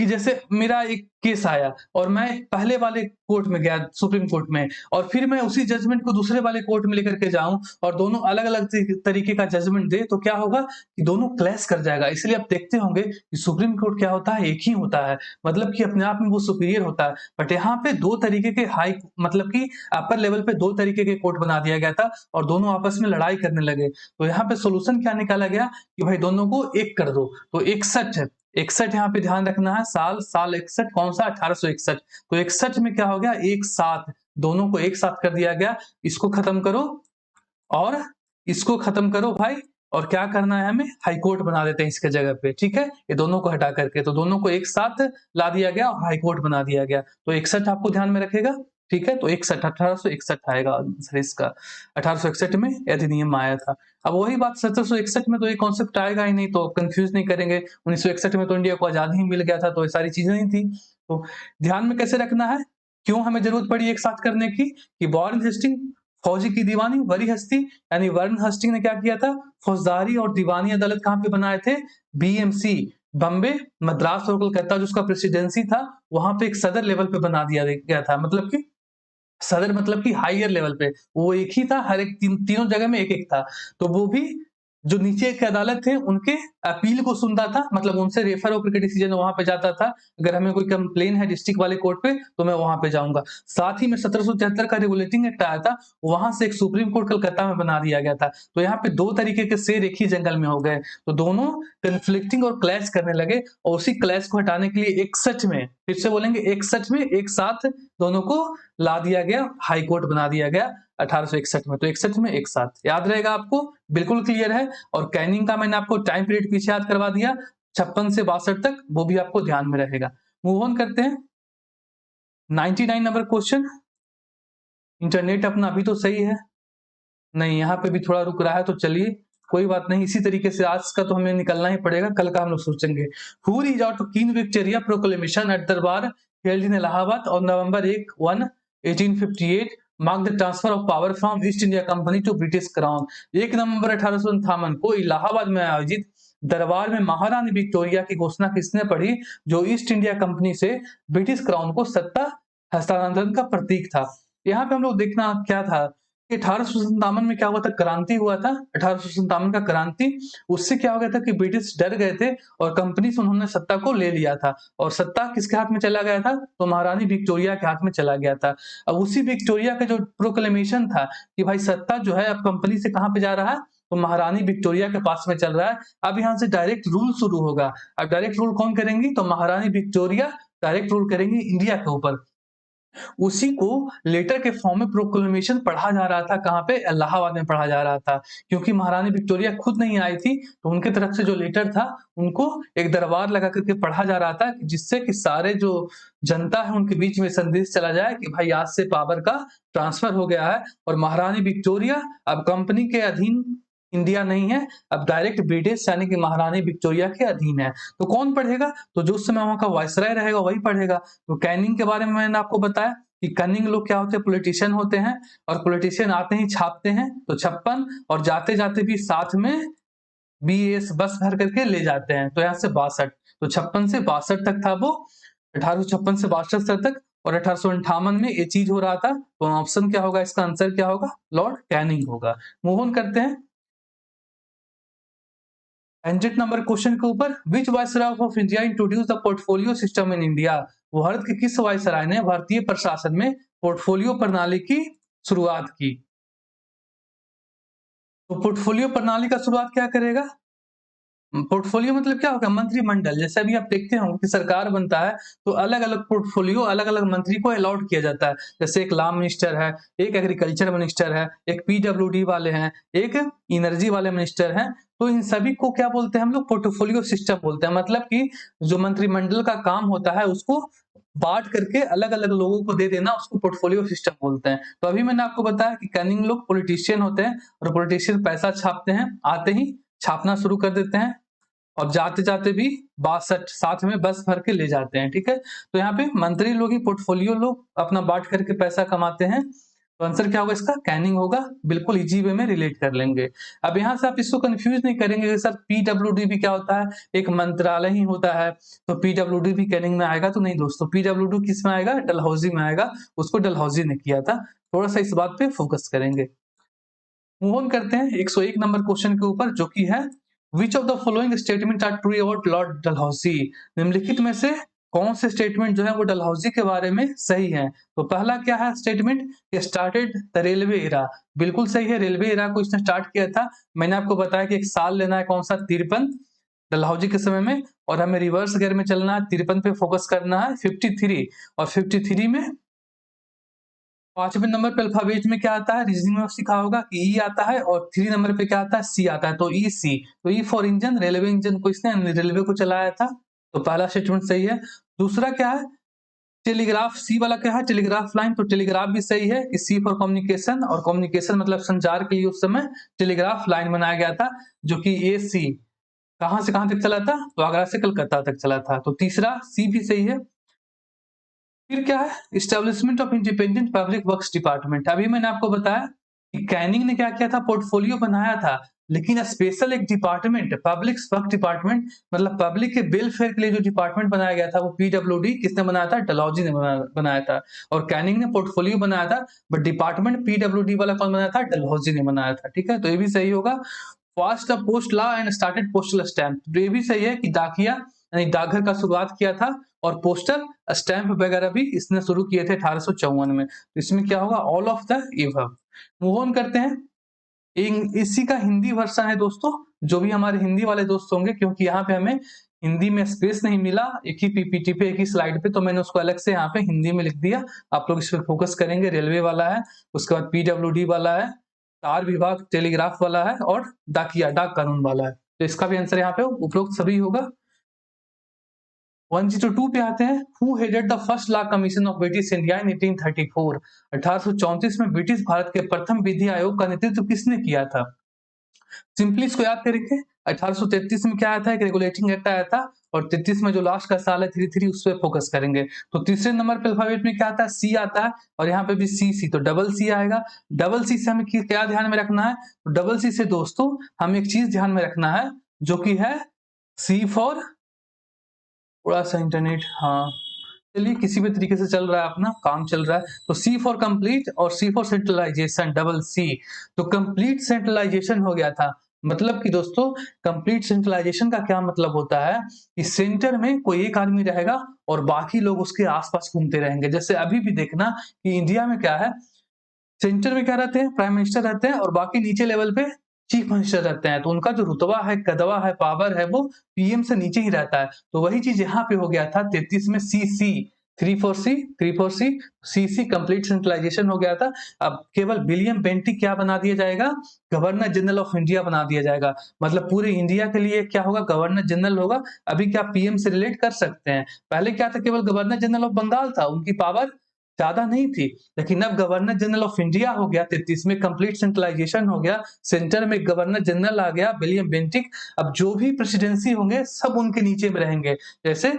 जैसे मेरा एक केस आया और मैं पहले वाले कोर्ट में गया, सुप्रीम कोर्ट में, और फिर मैं उसी जजमेंट को दूसरे वाले कोर्ट में लेकर के जाऊं और दोनों अलग-अलग तरीके का जजमेंट दे, तो क्या होगा कि दोनों क्लैश कर जाएगा। इसलिए आप देखते होंगे कि सुप्रीम कोर्ट क्या होता है? एक ही होता है, मतलब कि अपने आप में वो सुपीरियर होता है। बट यहाँ पे दो तरीके के हाई, मतलब कि अपर लेवल पे दो तरीके के कोर्ट बना दिया गया था, और दोनों आपस में लड़ाई करने लगे। तो यहाँ पे सोल्यूशन क्या निकाला गया कि भाई दोनों को एक कर दो। तो 61 यहाँ पे ध्यान रखना है, साल 61 कौन सा? 1861। तो 61 में क्या हो गया? एक साथ, दोनों को एक साथ कर दिया गया। इसको खत्म करो और इसको खत्म करो भाई, और क्या करना है हमें? हाई कोर्ट बना देते हैं इसके जगह पे, ठीक है? ये दोनों को हटा करके, तो दोनों को एक साथ ला दिया गया और हाई कोर्ट बना दिया गया। तो 61 आपको ध्यान में रखेगा, ठीक है? तो 61 1861 आएगा आंसर इसका। 1861 में ये अधिनियम आया था। अब वही बात 1761 में तो ये कॉन्सेप्ट आएगा ही नहीं, तो कंफ्यूज नहीं करेंगे। 1961 में तो इंडिया को आजादी ही मिल गया था, तो ये सारी चीजें नहीं थी। तो ध्यान में कैसे रखना है? क्यों हमें जरूरत पड़ी एक साथ करने की? कि वॉरेन हेस्टिंग फौजी की दीवानी, बड़ी हस्ती यानी वॉरेन हेस्टिंग ने क्या किया था? फौजदारी और दीवानी अदालत कहाँ पे बनाए थे? BMC, बम्बे, मद्रास और कोलकाता जो उसका प्रेसिडेंसी था, वहां पे एक सदर लेवल पे बना दिया गया था। मतलब कि सदर मतलब कि हायर लेवल पे वो एक ही था, हर एक तीनों जगह में एक-एक था। तो वो भी जो नीचे के अदालत थे उनके अपील को सुनता था, मतलब उनसे रेफर होकर के डिसीजन वहां पे जाता था। अगर हमें कोई कंप्लेन है डिस्ट्रिक्ट वाले कोर्ट पे तो मैं वहां पे जाऊंगा। साथ ही में 1773 का रेगुलेटिंग एक्ट आया था, वहां से एक सुप्रीम कोर्ट कलकत्ता में बना दिया गया था। तो यहाँ पे दो तरीके के शेर एक ही जंगल में हो गए, तो दोनों कंफ्लिक्टिंग और क्लैश करने लगे, और उसी क्लैश को हटाने के लिए 61 में, फिर से बोलेंगे 61 में एक साथ दोनों को ला दिया गया, हाई कोर्ट बना दिया गया 1861 में। तो 61 में एक साथ, याद रहेगा आपको, बिल्कुल क्लियर है। और कैनिंग का मैंने आपको टाइम पीरियड पीछे याद करवा दिया 56 से 62 तक, वो भी आपको ध्यान में रहेगा। मूव ऑन करते हैं 99 नंबर क्वेश्चन। इंटरनेट अपना अभी तो सही है, नहीं यहाँ पे भी थोड़ा रुक रहा है, तो चलिए कोई बात नहीं, इसी तरीके से आज का तो हमें निकलना ही पड़ेगा, कल का हम लोग सोचेंगे। Who reach out to King Victoria proclamation at durbar held in Allahabad on November 1 1858 mark the transfer of power from East India Company to British crown. 1 नवंबर 1858 को इलाहाबाद में आयोजित दरबार में महारानी विक्टोरिया की घोषणा किसने पढ़ी, जो ईस्ट इंडिया कंपनी से ब्रिटिश क्राउन को सत्ता हस्तांतरण का प्रतीक था। यहाँ पे हम लोग देखना क्या था, 1857 में क्या हुआ था, क्रांति हुआ था 1857 का क्रांति। उससे क्या हो गया था कि ब्रिटिश डर गए थे और कंपनी से उन्होंने सत्ता को ले लिया था, और सत्ता किसके हाथ में चला गया था, तो महारानी विक्टोरिया के हाथ में चला गया था। अब उसी विक्टोरिया का जो प्रोक्लेमेशन था कि भाई सत्ता जो है अब कंपनी से कहां पे जा रहा है, तो महारानी विक्टोरिया के पास में चल रहा है। अब यहाँ से डायरेक्ट रूल शुरू होगा। अब डायरेक्ट रूल कौन करेंगी, तो महारानी विक्टोरिया डायरेक्ट रूल करेंगी इंडिया के ऊपर। उसी को लेटर के फॉर्म में प्रोक्लेमेशन पढ़ा जा रहा था, कहां पे, इलाहाबाद में पढ़ा जा रहा था। क्योंकि महारानी विक्टोरिया खुद नहीं आई थी, तो उनके तरफ से जो लेटर था उनको एक दरबार लगा करके पढ़ा जा रहा था, जिससे कि सारे जो जनता है उनके बीच में संदेश चला जाए कि भाई आज से पावर का ट्रांसफर हो गया है, और महारानी विक्टोरिया अब कंपनी के अधीन इंडिया नहीं है, अब डायरेक्ट ब्रिटिश यानी कि महारानी विक्टोरिया के अधीन है। तो कौन पढ़ेगा, तो जो उस समय वहां का वायसराय रहेगा वही पढ़ेगा। तो कैनिंग के बारे में मैंने आपको बताया कि कैनिंग लोग क्या होते हैं, पॉलिटिशियन होते हैं, और पॉलिटिशियन आते ही छापते हैं तो 56, और जाते जाते भी साथ में बीएस बस भर करके ले जाते हैं, तो यहाँ से 62, तो 56 से 62 तक था वो, 1856 से 62 तक, और 1858 में ये चीज हो रहा था। तो ऑप्शन क्या होगा, इसका आंसर क्या होगा, लॉर्ड कैनिंग होगा। मूव ऑन करते हैं 100 नंबर क्वेश्चन के ऊपर। Which viceroy of India introduce the portfolio system in India. भारत के किस वायसराय ने भारतीय प्रशासन में पोर्टफोलियो प्रणाली की शुरुआत की। तो पोर्टफोलियो प्रणाली का शुरुआत क्या करेगा, पोर्टफोलियो मतलब क्या होगा, मंत्रिमंडल। जैसे अभी आप देखते होंगे कि सरकार बनता है तो अलग अलग पोर्टफोलियो अलग अलग मंत्री को अलॉट किया जाता है। जैसे एक लॉ मिनिस्टर है, एक एग्रीकल्चर मिनिस्टर है, एक पीडब्ल्यूडी वाले हैं, एक एनर्जी वाले मिनिस्टर हैं। तो इन सभी को क्या बोलते हैं हम लोग, पोर्टफोलियो सिस्टम बोलते हैं। मतलब कि जो मंत्रिमंडल का काम होता है उसको बांट करके अलग अलग लोगों को दे देना, उसको पोर्टफोलियो सिस्टम बोलते हैं। तो अभी मैंने आपको बताया कि कैनिंग लोग पॉलिटिशियन होते हैं, और पॉलिटिशियन पैसा छापते हैं, आते ही छापना शुरू कर देते हैं, और जाते जाते भी 62 साथ में बस भर के ले जाते हैं। ठीक है, तो यहाँ पे मंत्री लोग ही पोर्टफोलियो लोग अपना बांट करके पैसा कमाते हैं। तो आंसर क्या होगा इसका, कैनिंग होगा। बिल्कुल इजी वे में रिलेट कर लेंगे। अब यहाँ से आप इसको कंफ्यूज नहीं करेंगे कि सर पीडब्ल्यूडी भी क्या होता है, एक मंत्रालय ही होता है, तो पीडब्ल्यूडी भी कैनिंग में आएगा। तो नहीं दोस्तों, पीडब्ल्यूडी किस में आएगा, डलहौजी में आएगा। उसको डलहौजी ने किया था। थोड़ा सा इस बात पे फोकस करेंगे। मूव ऑन करते हैं 101 नंबर क्वेश्चन के ऊपर, जो कि है which of the following statement are true about Lord Dalhousie. निम्नलिखित में से कौन से स्टेटमेंट जो है वो डलहौजी के बारे में सही है। तो पहला क्या है स्टेटमेंट, स्टार्टेड द रेलवे इरा। बिल्कुल सही है, रेलवे इरा को इसने स्टार्ट किया था। मैंने आपको बताया कि एक साल लेना है, कौन सा, 53 डलहौजी के समय में, और हमें रिवर्स गियर में चलना है, 53 पे फोकस करना है। 53, और 53 में 5वें नंबर पे अल्फाबेट में क्या आता है, रीजनिंग में सीखा होगा कि ई आता है, और 3 नंबर पे क्या आता है, सी आता है। तो ई सी, तो E for engine, railway engine को इसने रेलवे को चलाया था। तो पहला स्टेटमेंट सही है। दूसरा क्या है, टेलीग्राफ, सी वाला क्या है, टेलीग्राफ लाइन। तो टेलीग्राफ भी सही है कि सी फॉर कम्युनिकेशन, और कम्युनिकेशन मतलब संचार के लिए उस समय टेलीग्राफ लाइन बनाया गया था, जो कि ए सी कहां से कहां तक चला था, तो आगरा से कलकत्ता तक चला था। तो तीसरा सी भी सही है। फिर क्या है, establishment of independent public works department. अभी मैंने आपको बताया कि कैनिंग ने क्या किया था, पोर्टफोलियो बनाया था, लेकिन स्पेशल एक डिपार्टमेंट, पब्लिक वर्क डिपार्टमेंट, मतलब पब्लिक के वेलफेयर के लिए जो डिपार्टमेंट बनाया गया था वो पीडब्ल्यूडी किसने बनाया था, डलहौजी ने बनाया था। और कैनिंग ने पोर्टफोलियो बनाया था, बट डिपार्टमेंट पीडब्ल्यूडी वाला कौन बनाया था, डलहौजी ने बनाया था। ठीक है, तो ये भी सही होगा। Fast post law and started postal stamp. तो ये भी सही है कि डाकिया यानी डाकघर का शुरुआत किया था और पोस्टल स्टैम्प वगैरह भी इसने शुरू किए थे 1854 में। तो इसमें क्या होगा, all of the above. Move on करते हैं। इसी का हिंदी वर्षन है दोस्तों, जो भी हमारे हिंदी वाले दोस्त होंगे, क्योंकि यहाँ पे हमें हिंदी में स्पेस नहीं मिला एक ही पीपीटी पे, एक ही स्लाइड पे, तो मैंने उसको अलग से यहाँ पे हिंदी में लिख दिया। आप लोग इस पे फोकस करेंगे। रेलवे वाला है, उसके बाद पीडब्ल्यूडी वाला है, तार विभाग टेलीग्राफ वाला है और डाकिया डाक कानून वाला है। तो इसका भी आंसर यहाँ पे उपरोक्त सभी होगा। 102 पे आते हैं। Who headed the first law commission of British India in 1834। 1834 में ब्रिटिश भारत के प्रथम विधि आयोग का नेतृत्व किसने किया था? सिंपली इसको याद करेंगे। 1833 में क्या आया था, एक रेगुलेटिंग एक्ट आया था, और 33 में जो लास्ट का साल है 33 उस पर फोकस करेंगे। तो तीसरे नंबर पे अल्फाबेट में क्या आता है, सी आता है, और यहाँ पे भी सी, तो डबल सी आएगा। डबल सी से हमें क्या ध्यान में रखना है, तो डबल सी से दोस्तों हमें एक चीज ध्यान में रखना है, जो कि है सी फॉर, थोड़ा सा इंटरनेट, हाँ चलिए किसी भी तरीके से चल रहा है, अपना काम चल रहा है। तो सी फॉर कंप्लीट और सी फॉर सेंट्रलाइजेशन, डबल सी। तो कंप्लीट सेंट्रलाइजेशन हो गया था। मतलब कि दोस्तों कंप्लीट सेंट्रलाइजेशन का क्या मतलब होता है कि सेंटर में कोई एक आदमी रहेगा और बाकी लोग उसके आसपास घूमते रहेंगे। जैसे अभी भी देखना कि इंडिया में क्या है, सेंटर में क्या रहते हैं, प्राइम मिनिस्टर रहते हैं, और बाकी नीचे लेवल पे चीफ मिनिस्टर रहते हैं। तो उनका जो रुतबा है, कदवा है, पावर है, वो पीएम से नीचे ही रहता है। तो वही चीज यहाँ पे हो गया था 33 में, सी 3 4 सी कंप्लीट सेंट्रलाइजेशन हो गया था। अब केवल विलियम बेंटिक क्या बना दिया जाएगा, गवर्नर जनरल ऑफ इंडिया बना दिया जाएगा। मतलब पूरे इंडिया के लिए क्या होगा, गवर्नर जनरल होगा। अभी क्या पीएम से रिलेट कर सकते हैं, पहले क्या था, केवल गवर्नर जनरल ऑफ बंगाल था, उनकी पावर ज्यादा नहीं थी। लेकिन अब गवर्नर जनरल ऑफ इंडिया हो गया 33 में, कंप्लीट सेंट्रलाइजेशन हो गया, सेंटर में गवर्नर जनरल आ गया विलियम बेंटिक। अब जो भी प्रेसिडेंसी होंगे सब उनके नीचे में रहेंगे। जैसे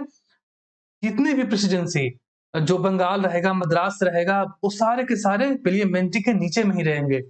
जितने भी प्रेसिडेंसी, जो बंगाल रहेगा, मद्रास रहेगा, वो सारे के सारे विलियम बेंटिक के नीचे में ही रहेंगे।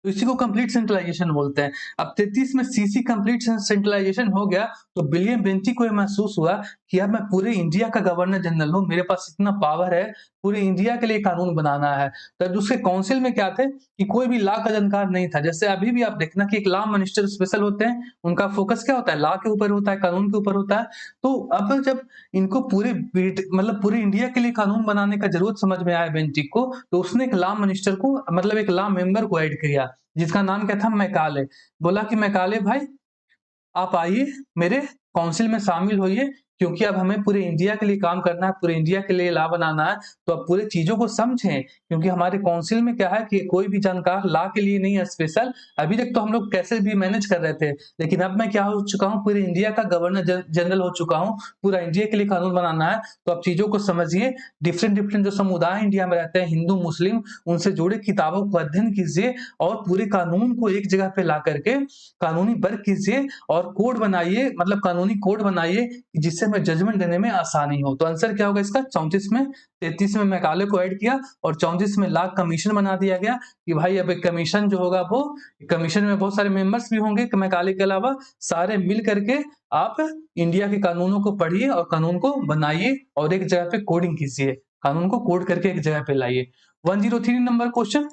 तो इसी को कंप्लीट सेंट्रलाइजेशन बोलते हैं। अब 33 में सीसी कंप्लीट सेंट्रलाइजेशन हो गया, तो विलियम बेंटिक को यह महसूस हुआ कि अब मैं पूरे इंडिया का गवर्नर जनरल हूं, मेरे पास इतना पावर है, पूरे इंडिया के लिए कानून बनाना है। तब उसके काउंसिल में क्या थे कि कोई भी लॉ का जानकार नहीं था। जैसे अभी भी आप देखना कि एक लॉ मिनिस्टर स्पेशल होते हैं, उनका फोकस क्या होता है, लॉ के ऊपर होता है, कानून के ऊपर होता है। तो अब जब इनको मतलब पूरे इंडिया के लिए कानून बनाने का जरूरत समझ में आया बेंटिक को, तो उसने एक लॉ मिनिस्टर को, मतलब एक लॉ मेंबर को ऐड किया, जिसका नाम क्या था, मैकाले। बोला कि मैकाले भाई आप आइए, मेरे काउंसिल में शामिल होइए, क्योंकि अब हमें पूरे इंडिया के लिए काम करना है, पूरे इंडिया के लिए लॉ बनाना है। तो अब पूरे चीजों को समझें, क्योंकि हमारे काउंसिल में क्या है कि कोई भी जानकार लॉ के लिए नहीं है स्पेशल। अभी तक तो हम लोग कैसे भी मैनेज कर रहे थे, लेकिन अब मैं क्या हो चुका हूँ, पूरे इंडिया का गवर्नर जनरल हो चुका हूँ, पूरा इंडिया के लिए कानून बनाना है। तो अब चीजों को समझिए, डिफरेंट जो समुदाय इंडिया में रहते हैं, हिंदू मुस्लिम, उनसे जुड़े किताबों को अध्ययन कीजिए और पूरे कानून को एक जगह पे ला करके कानूनी वर्क कीजिए और कोड बनाइए, मतलब कानूनी कोड बनाइए, जिससे हमें जजमेंट देने में आसानी हो। तो आंसर क्या होगा इसका, 34 में। 33 में मैकाले को ऐड किया और 34 में लॉ कमीशन बना दिया गया कि भाई अब एक कमीशन जो होगा, वो कमीशन में बहुत सारे मेंबर्स भी होंगे मैकाले के अलावा, सारे मिल करके आप इंडिया के कानूनों को पढ़िए और कानून को बनाइए और एक जगह पे कोडिंग कीजिए, कानून को कोड करके एक जगह पे लाइए। 103 number question,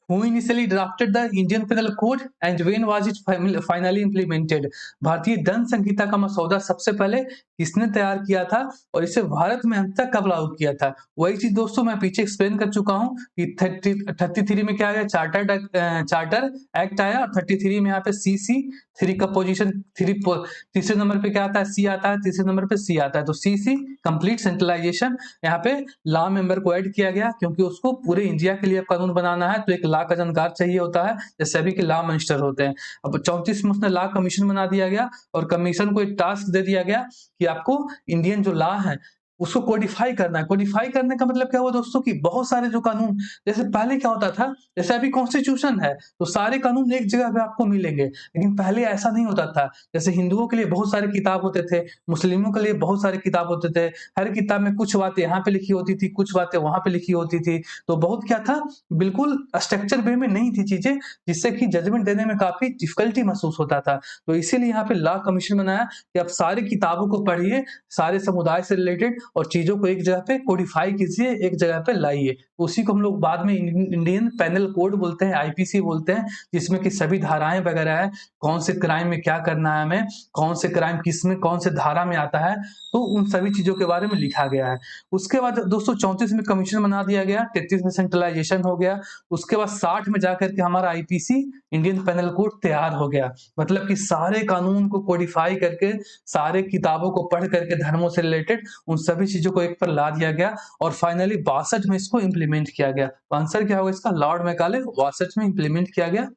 who initially drafted the Indian Penal Code and when was it finally implemented? भारतीय दंड संहिता का मसौदा सबसे पहले किसने तैयार किया था और इसे भारत में अंत तक कब लागू किया था? वही चीज दोस्तों मैं पीछे एक्सप्लेन कर चुका हूं कि 33 में क्या आया, चार्टर एक्ट आया, और 33 में यहाँ पे सीसी 3 का पोजीशन, तीसरे नंबर पे क्या आता है, सी आता है, तीसरे नंबर पे सी आता है। तो सीसी कंप्लीट सेंट्रलाइजेशन, यहाँ पे लॉ मेंबर को ऐड किया गया क्योंकि उसको पूरे इंडिया के लिए कानून बनाना है, तो एक लॉ का जानकार चाहिए होता है, जैसे अभी के लॉ मिनिस्टर होते हैं। अब 34 में उसने लॉ कमीशन बना दिया गया और कमीशन को एक टास्क दे दिया गया कि आपको इंडियन जो लॉ है उसको कोडिफाई करना है। कोडिफाई करने का मतलब क्या हुआ दोस्तों कि बहुत सारे जो कानून, जैसे पहले क्या होता था, जैसे अभी कॉन्स्टिट्यूशन है तो सारे कानून एक जगह पे आपको मिलेंगे, लेकिन पहले ऐसा नहीं होता था। जैसे हिंदुओं के लिए बहुत सारे किताब होते थे, मुस्लिमों के लिए बहुत सारे किताब होते थे, हर किताब में कुछ बातें यहाँ पे लिखी होती थी, कुछ बातें वहां पे लिखी होती थी। तो बहुत क्या था, बिल्कुल स्ट्रक्चर वे में नहीं थी चीजें, जिससे कि जजमेंट देने में काफी डिफिकल्टी महसूस होता था। तो इसीलिए यहाँ पे लॉ कमीशन बनाया कि आप सारी किताबों को पढ़िए, सारे समुदाय से रिलेटेड, और चीजों को एक जगह पे कोडिफाई कीजिए, एक जगह पे लाइए। उसी को हम लोग बाद में इंडियन पेनल कोड बोलते हैं, आईपीसी बोलते हैं, जिसमें कि सभी धाराएं वगैरह है, कौन से क्राइम में क्या करना है हमें, कौन से क्राइम किस में कौन से धारा में आता है, तो उन सभी चीजों के बारे में लिखा गया है। उसके बाद दोस्तों 34 में कमीशन बना दिया गया, 33 में सेंट्रलाइजेशन हो गया, उसके बाद 60 में जाकर के हमारा आईपीसी इंडियन पेनल कोड तैयार हो गया। मतलब कि सारे कानून को कोडिफाई करके, सारे किताबों को पढ़ करके धर्मों से रिलेटेड उन सभी चीजों को एक पर ला दिया गया और फाइनली 62 में इसको इंप्लीमेंट किया गया। तो आंसर क्या होगा इसका, लॉर्ड मैकाले 62 में इंप्लीमेंट किया गया।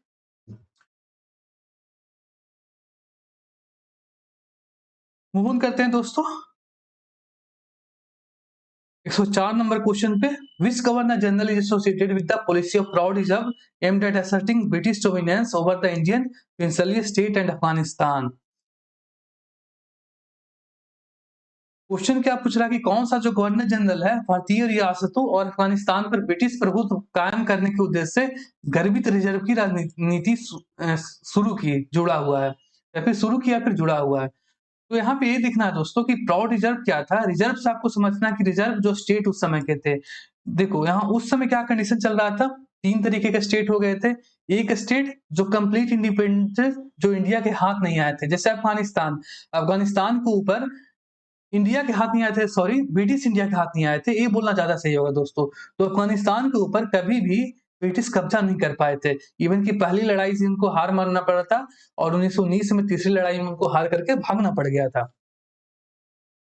मूव ऑन करते हैं दोस्तों 104 नंबर क्वेश्चन पे। Which governor general is associated with the policy of proud reserve aimed at asserting British dominance over the Indian peninsula state and Afghanistan. Question क्या पूछ रहा है कि कौन सा जो गवर्नर जनरल है भारतीय रियासतों और अफगानिस्तान पर ब्रिटिश प्रभुत्व कायम करने के उद्देश्य से गर्भित रिजर्व की राजनीति शुरू की, जुड़ा हुआ है, या फिर शुरू किया फिर जुड़ा हुआ है। तो यहाँ पे ये देखना है दोस्तों कि प्राउड रिजर्व क्या था। रिजर्व से आपको समझना है कि रिजर्व जो स्टेट उस समय के थे, देखो यहाँ उस समय क्या कंडीशन चल रहा था, तीन तरीके के स्टेट हो गए थे। एक स्टेट जो कंप्लीट इंडिपेंडेंस, जो इंडिया के हाथ नहीं आए थे, जैसे अफगानिस्तान। अफगानिस्तान के ऊपर इंडिया के हाथ नहीं आए थे, सॉरी ब्रिटिश इंडिया के हाथ नहीं आए थे, ये बोलना ज्यादा सही होगा दोस्तों। तो अफगानिस्तान के ऊपर कभी भी ब्रिटिश कब्जा नहीं कर पाए थे। इवन की पहली लड़ाई से उनको हार मानना पड़ा था और 1919 में तीसरी लड़ाई में उनको हार करके भागना पड़ गया था।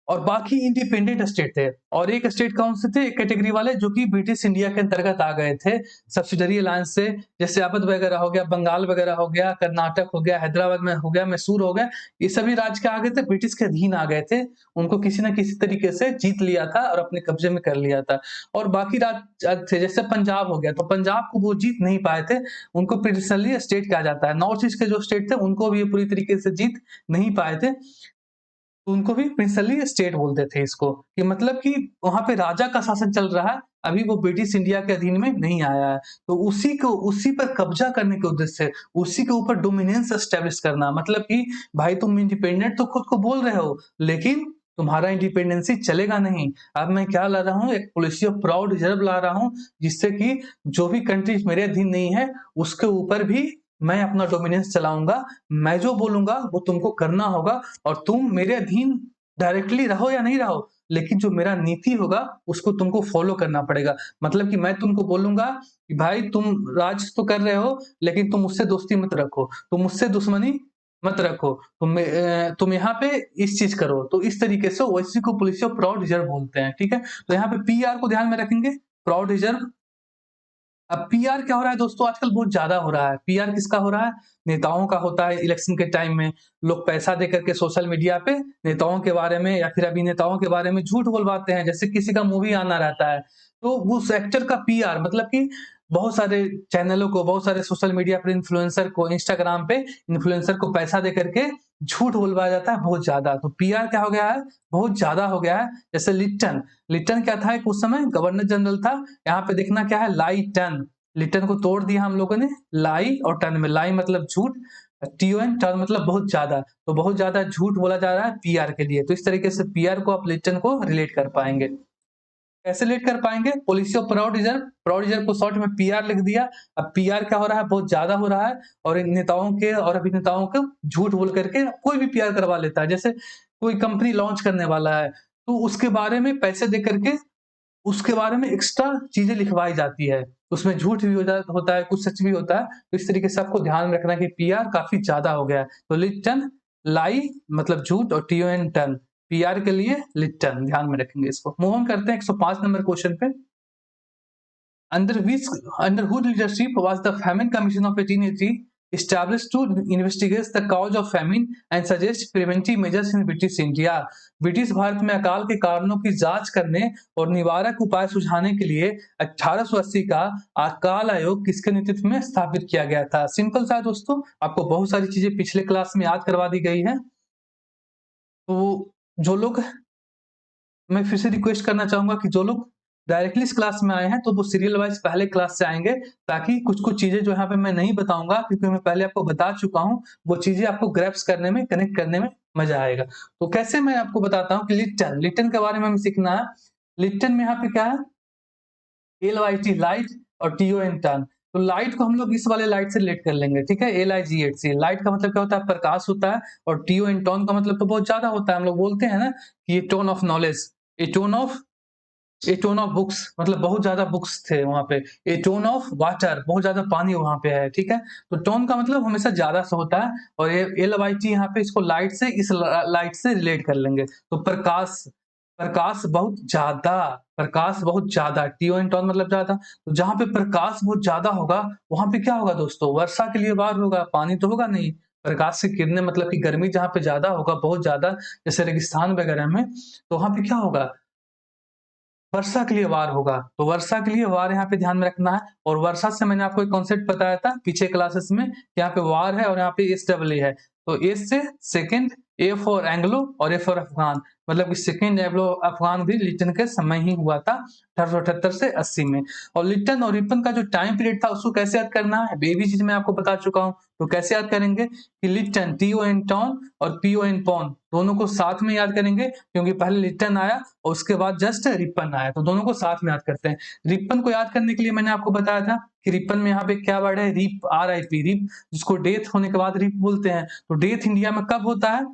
और बाकी इंडिपेंडेंट स्टेट थे, और एक स्टेट कौन से थे, एक कैटेगरी वाले जो कि ब्रिटिश इंडिया के अंतर्गत आ गए थे सब्सिडरी अलायंस से, जैसे अवध वगैरह हो गया, बंगाल वगैरह हो गया, कर्नाटक हो गया, हैदराबाद में हो गया, मैसूर हो गया, ये सभी राज्य क्या आ गए थे, ब्रिटिश के अधीन आ गए थे। उनको किसी न किसी तरीके से जीत लिया था और अपने कब्जे में कर लिया था। और बाकी राज्य थे, जैसे पंजाब हो गया, तो पंजाब को वो जीत नहीं पाए थे, उनको प्रिंसिपली स्टेट कहा जाता है। नॉर्थ ईस्ट के जो स्टेट थे उनको भी पूरी तरीके से जीत नहीं पाए थे, तो उनको भी प्रिंसली स्टेट बोलते थे इसको, कि मतलब कि वहां पे राजा का शासन चल रहा है, अभी वो ब्रिटिश इंडिया के अधीन में नहीं आया है। तो उसी पर कब्जा करने के उद्देश्य से, उसी के ऊपर डोमिनेंस एस्टेब्लिश करना, मतलब कि भाई तुम इंडिपेंडेंट तो खुद को बोल रहे हो, लेकिन तुम्हारा इंडिपेंडेंसी चलेगा नहीं। अब मैं क्या ला रहा हूँ, एक पॉलिसी ऑफ प्राउड रिजर्व ला रहा हूँ, जिससे कि जो भी कंट्रीज मेरे अधीन नहीं है उसके ऊपर भी मैं अपना डोमिनेंस चलाऊंगा। मैं जो बोलूंगा वो तुमको करना होगा, और तुम मेरे अधीन डायरेक्टली रहो या नहीं रहो, लेकिन जो मेरा नीति होगा उसको तुमको फॉलो करना पड़ेगा। मतलब कि मैं तुमको बोलूंगा कि भाई तुम राज तो कर रहे हो, लेकिन तुम मुझसे दोस्ती मत रखो, तुम मुझसे दुश्मनी मत रखो, तुम यहाँ पे इस चीज करो। तो इस तरीके से वैसी को पॉलिसी ऑफ प्राउड रिजर्व बोलते हैं, ठीक है। तो यहाँ पे पीआर को ध्यान में रखेंगे, प्राउड रिजर्व। अब पीआर क्या हो रहा है दोस्तों, आजकल बहुत ज्यादा हो रहा है। पीआर किसका हो रहा है, नेताओं का होता है। इलेक्शन के टाइम में लोग पैसा दे करके सोशल मीडिया पे नेताओं के बारे में या फिर अभिनेताओं के बारे में झूठ बोलवाते हैं। जैसे किसी का मूवी आना रहता है तो उस एक्टर का पीआर, मतलब कि बहुत सारे चैनलों को, बहुत सारे सोशल मीडिया पर इन्फ्लुएंसर को, इंस्टाग्राम पे इन्फ्लुएंसर को पैसा दे करके झूठ बोलवाया जाता है बहुत ज्यादा। तो पीआर क्या हो गया है, बहुत ज्यादा हो गया है। जैसे लिप्टन, लिप्टन क्या था, एक उस समय गवर्नर जनरल था। यहाँ पे देखना क्या है, लाई टन, लिटन को तोड़ दिया हम लोगों ने लाई और टन में। लाई मतलब झूठ, टीओएन टन मतलब बहुत ज्यादा। तो बहुत ज्यादा झूठ बोला जा रहा है पीआर के लिए। तो इस तरीके से पीआर को आप लिटन को रिलेट कर पाएंगे। कैसे रिलेट कर पाएंगे, policy of proud reserve, proud reserve को शॉर्ट में पीआर लिख दिया। अब पीआर क्या हो रहा है, बहुत ज्यादा हो रहा है, और इन नेताओं के और अभिनेताओं को झूठ बोल करके कोई भी पीआर करवा लेता है। जैसे कोई कंपनी लॉन्च करने वाला है तो उसके बारे में पैसे दे करके उसके बारे में एक्स्ट्रा चीजें लिखवाई जाती है, उसमें झूठ भी होता है, कुछ सच भी होता है। तो इस तरीके से आपको ध्यान में रखना है कि पीआर काफी ज्यादा हो गया है। तो लिटन, लाई मतलब झूठ, और टीओएन टन, पीआर के लिए लिटन, ध्यान में रखेंगे इसको। मूव ऑन करते हैं 105 नंबर क्वेश्चन पे। Under whose leadership was the Famine Commission of 1880 established to investigate the cause of famine and suggest preventive measures in British India? British Bharat में अकाल के कारणों की जांच करने और निवारक उपाय सुझाने के लिए 1880 का अकाल आयोग किसके नेतृत्व में स्थापित किया गया था। सिंपल सा दोस्तों, आपको बहुत सारी चीजें पिछले क्लास में याद करवा दी गई है। तो जो लोग, मैं फिर से रिक्वेस्ट करना चाहूंगा कि जो लोग डायरेक्टली इस क्लास में आए हैं तो वो सीरियल वाइज पहले क्लास से आएंगे, ताकि कुछ कुछ चीजें जो यहाँ पे मैं नहीं बताऊंगा, क्योंकि मैं पहले आपको बता चुका हूँ, वो चीजें आपको ग्रैप्स करने में, कनेक्ट करने में मजा आएगा। तो कैसे मैं आपको बताता हूँ कि लिप्टन, लिप्टन के बारे में हमें सीखना है। लिप्टन में यहाँ पे क्या है, LYT लाइट और TON टर्न। तो लाइट को हम लोग इस वाले लाइट से रिलेट कर लेंगे, ठीक है, LIGHT से। लाइट का मतलब क्या होता है, प्रकाश होता है, और TON टोन का मतलब तो बहुत ज्यादा होता है। हम लोग बोलते हैं ना कि ये tone of knowledge, A tone of A tone of books, मतलब बहुत ज्यादा बुक्स थे वहां पे। ए टोन ऑफ वाटर, बहुत ज्यादा पानी वहां पे है, ठीक है। तो टोन का मतलब हमेशा ज्यादा से होता है, और ये LYT यहाँ पे इसको लाइट से, इस लाइट से रिलेट कर लेंगे। तो प्रकाश, प्रकाश बहुत ज्यादा, प्रकाश बहुत ज्यादा, TON टोन मतलब ज्यादा। तो जहां पे प्रकाश बहुत ज्यादा होगा, वहां पे क्या होगा दोस्तों, वर्षा के लिए वार होगा, पानी तो होगा नहीं। प्रकाश की किरणें मतलब कि गर्मी जहां पे ज्यादा होगा, बहुत ज्यादा, जैसे रेगिस्तान वगैरह में, तो वहां पे क्या होगा, वर्षा के लिए वार होगा। तो वर्षा के लिए वार यहाँ पे ध्यान में रखना है। और वर्षा से मैंने आपको एक कॉन्सेप्ट बताया था पीछे क्लासेस में, यहाँ पे वार है और यहाँ पे SAA है। तो एस से सेकंड, A फॉर एंग्लो और A फॉर अफगान, मतलब कि सेकंड एंग्लो अफगान भी लिप्टन के समय ही हुआ था 1878 से 80 में। और लिप्टन और रिपन का जो टाइम पीरियड था उसको कैसे याद करना है, ये भी चीज मैं आपको बता चुका हूँ। तो कैसे याद करेंगे कि लिप्टन, TON टॉन और PON पॉन, दोनों को साथ में याद करेंगे, क्योंकि पहले लिप्टन आया और उसके बाद जस्ट रिपन आया, तो दोनों को साथ में याद करते हैं। रिपन को याद करने के लिए मैंने आपको बताया था कि रिपन में यहाँ पे क्या वर्ड है, रिप, RIP, रिप, जिसको डेथ होने के बाद रिप बोलते हैं। तो डेथ इंडिया में कब होता है,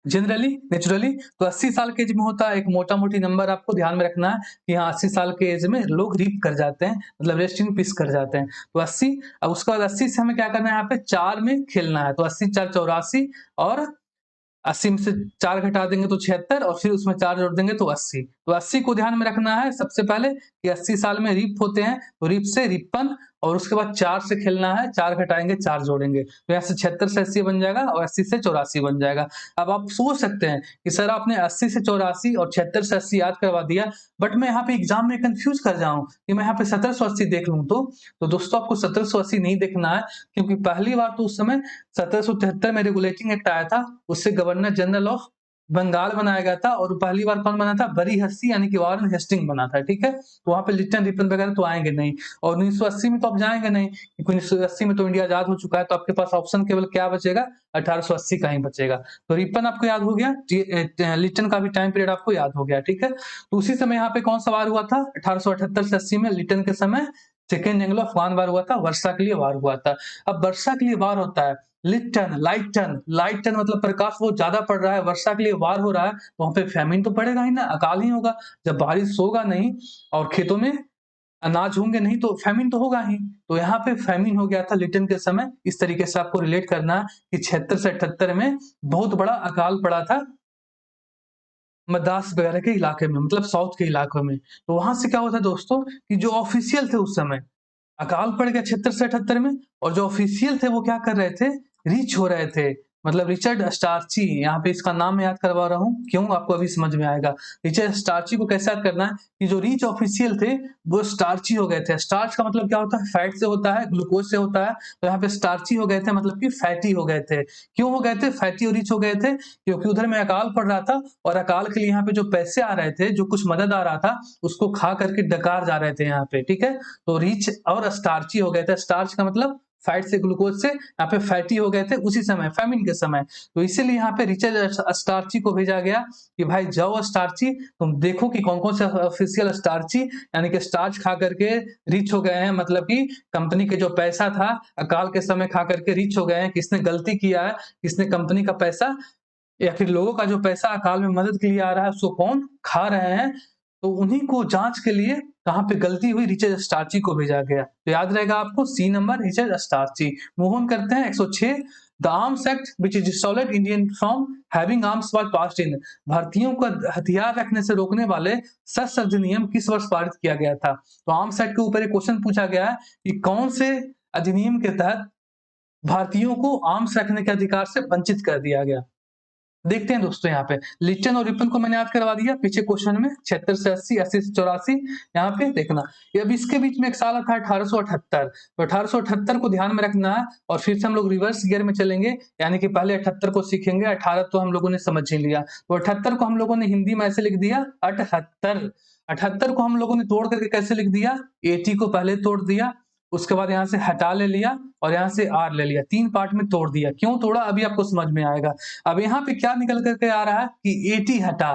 जनरली, नेचुरली, तो 80 साल के एज में होता है। एक मोटा मोटी नंबर आपको ध्यान में रखना है कि हाँ 80 साल के एज में लोग रीप कर जाते हैं, मतलब रेस्ट इन पीस कर जाते हैं। तो 80, अब उसके बाद 80 से हमें क्या करना है, यहाँ पे 4 में खेलना है। तो 80 4 84, और 80 में से 4 घटा देंगे तो 76, और फिर उसमें 4 जोड़ देंगे तो 80। तो 80 को ध्यान में रखना है सबसे पहले कि 80 साल में रीप होते हैं, तो रीप से रिपन, और उसके बाद 4 से खेलना है, 4 घटाएंगे 4 जोड़ेंगे, तो यहाँ से 76 से 80 बन जाएगा और 80 से 84 बन जाएगा। अब आप सोच सकते हैं कि सर आपने 80 से 84 और 76 से 80 याद करवा दिया, बट मैं यहाँ पे एग्जाम में कंफ्यूज कर जाऊं कि मैं यहाँ पे 1780 देख लूं। तो दोस्तों आपको 1780 नहीं देखना है, क्योंकि पहली बार तो उस समय 1773 में रेगुलेटिंग एक्ट आया था, उससे गवर्नर जनरल ऑफ बंगाल बनाया गया था, और पहली बार कौन बना था, बरीहस्सी यानी कि वारेन हेस्टिंग बना था, ठीक है। तो वहां पे लिप्टन रिपन वगैरह तो आएंगे नहीं। और 1980 में तो आप जाएंगे नहीं, क्योंकि 1980 में तो इंडिया आजाद हो चुका है, तो आपके पास ऑप्शन केवल क्या बचेगा, 1880 का ही बचेगा। तो रिपन आपको याद हो गया, लिप्टन का भी टाइम पीरियड आपको याद हो गया, ठीक है। तो उसी समय यहाँ पे कौन सा वार हुआ था, 1878 से 80 में, लिप्टन के समय सेकेंड एंग्लो अफगान वार हुआ था, वर्षा के लिए वार हुआ था। अब वर्षा के लिए वार होता है, लिप्टन, लाइटन, लाइटन मतलब प्रकाश बहुत ज्यादा पड़ रहा है, वर्षा के लिए वार हो रहा है, तो वहां पे फैमिन तो पड़ेगा ही ना, अकाल ही होगा। जब बारिश होगा नहीं और खेतों में अनाज होंगे नहीं, तो फैमिन तो होगा ही। तो यहाँ पे फैमिन हो गया था लिप्टन के समय। इस तरीके से आपको रिलेट करना है कि 76 से 78 में बहुत बड़ा अकाल पड़ा था मद्रास वगैरह के इलाके में, मतलब साउथ के इलाकों में। तो वहां से क्या होता है दोस्तों कि जो ऑफिशियल थे उस समय, अकाल पड़ गया 76 से 78 में, और जो ऑफिशियल थे वो क्या कर रहे थे, रीच हो रहे थे। मतलब रिचर्ड स्टार्ची, यहाँ पे इसका नाम मैं याद करवा रहा हूँ, क्यों आपको अभी समझ में आएगा। रिचर्ड स्टार्ची को कैसे याद करना है कि जो रिच ऑफिशियल थे वो स्टार्ची हो गए थे। स्टार्च का मतलब क्या होता है, फैट से होता है, ग्लूकोज से होता है। तो यहाँ पे स्टार्ची हो गए थे, मतलब कि फैटी हो गए थे। क्यों हो गए थे फैटी और रिच हो गए थे, क्योंकि उधर में अकाल पड़ रहा था, और अकाल के लिए यहाँ पे जो पैसे आ रहे थे, जो कुछ मदद आ रहा था, उसको खा करके डकार जा रहे थे यहाँ पे, ठीक है। तो रिच और स्टार्ची हो गए थे। स्टार्च का मतलब फैट से, ग्लूकोज से, यहाँ पे फैटी हो गए थे उसी समय, फैमिन के समय। तो इसीलिए यहाँ पे रिचर्ड स्टार्ची को भेजा गया कि भाई जाओ स्टार्ची, तुम देखो कि कौन कौन से ऑफिशियल स्टार्ची यानी कि स्टार्च खा करके रिच हो गए हैं, मतलब कि कंपनी के जो पैसा था अकाल के समय खा करके रिच हो गए हैं। किसने गलती किया है, किसने कंपनी का पैसा या फिर लोगों का जो पैसा अकाल में मदद के लिए आ रहा है उसको कौन खा रहे हैं, तो उन्हीं को जांच के लिए कहाँ पे गलती हुई, रिचर्ड स्टार्ची को भेजा गया। तो याद रहेगा आपको C number, Richard Strachey. Move on करते हैं 106, the Arms Act which is solid Indian from having arms was passed in, भारतीयों को हथियार रखने से रोकने वाले सशस्त्र अधिनियम किस वर्ष पारित किया गया था। तो आर्म्स एक्ट के ऊपर एक क्वेश्चन पूछा गया है कि कौन से अधिनियम के तहत भारतीयों को आर्म्स रखने के अधिकार से वंचित कर दिया गया। देखते हैं दोस्तों, यहाँ पे लिप्टन और रिपन को मैंने याद करवा दिया पीछे क्वेश्चन में, 76 से 80, 80 से 84। यहाँ पे देखना, ये अब इसके बीच में एक साल था 1878। तो 1878 को ध्यान में रखना है, और फिर से हम लोग रिवर्स गियर में चलेंगे, यानी कि पहले 78 को सीखेंगे, 18 तो हम लोगों ने समझ ही लिया। तो 78 को हम लोगों ने हिंदी में ऐसे लिख दिया 78। 78 को हम लोगों ने तोड़ करके कैसे लिख दिया, 80 को पहले तोड़ दिया, उसके बाद यहाँ से हटा ले लिया और यहाँ से आर ले लिया, 3 पार्ट में तोड़ दिया। क्यों तोड़ा अभी आपको समझ में आएगा। अब यहाँ पे क्या निकल करके आ रहा है कि 80 हटा,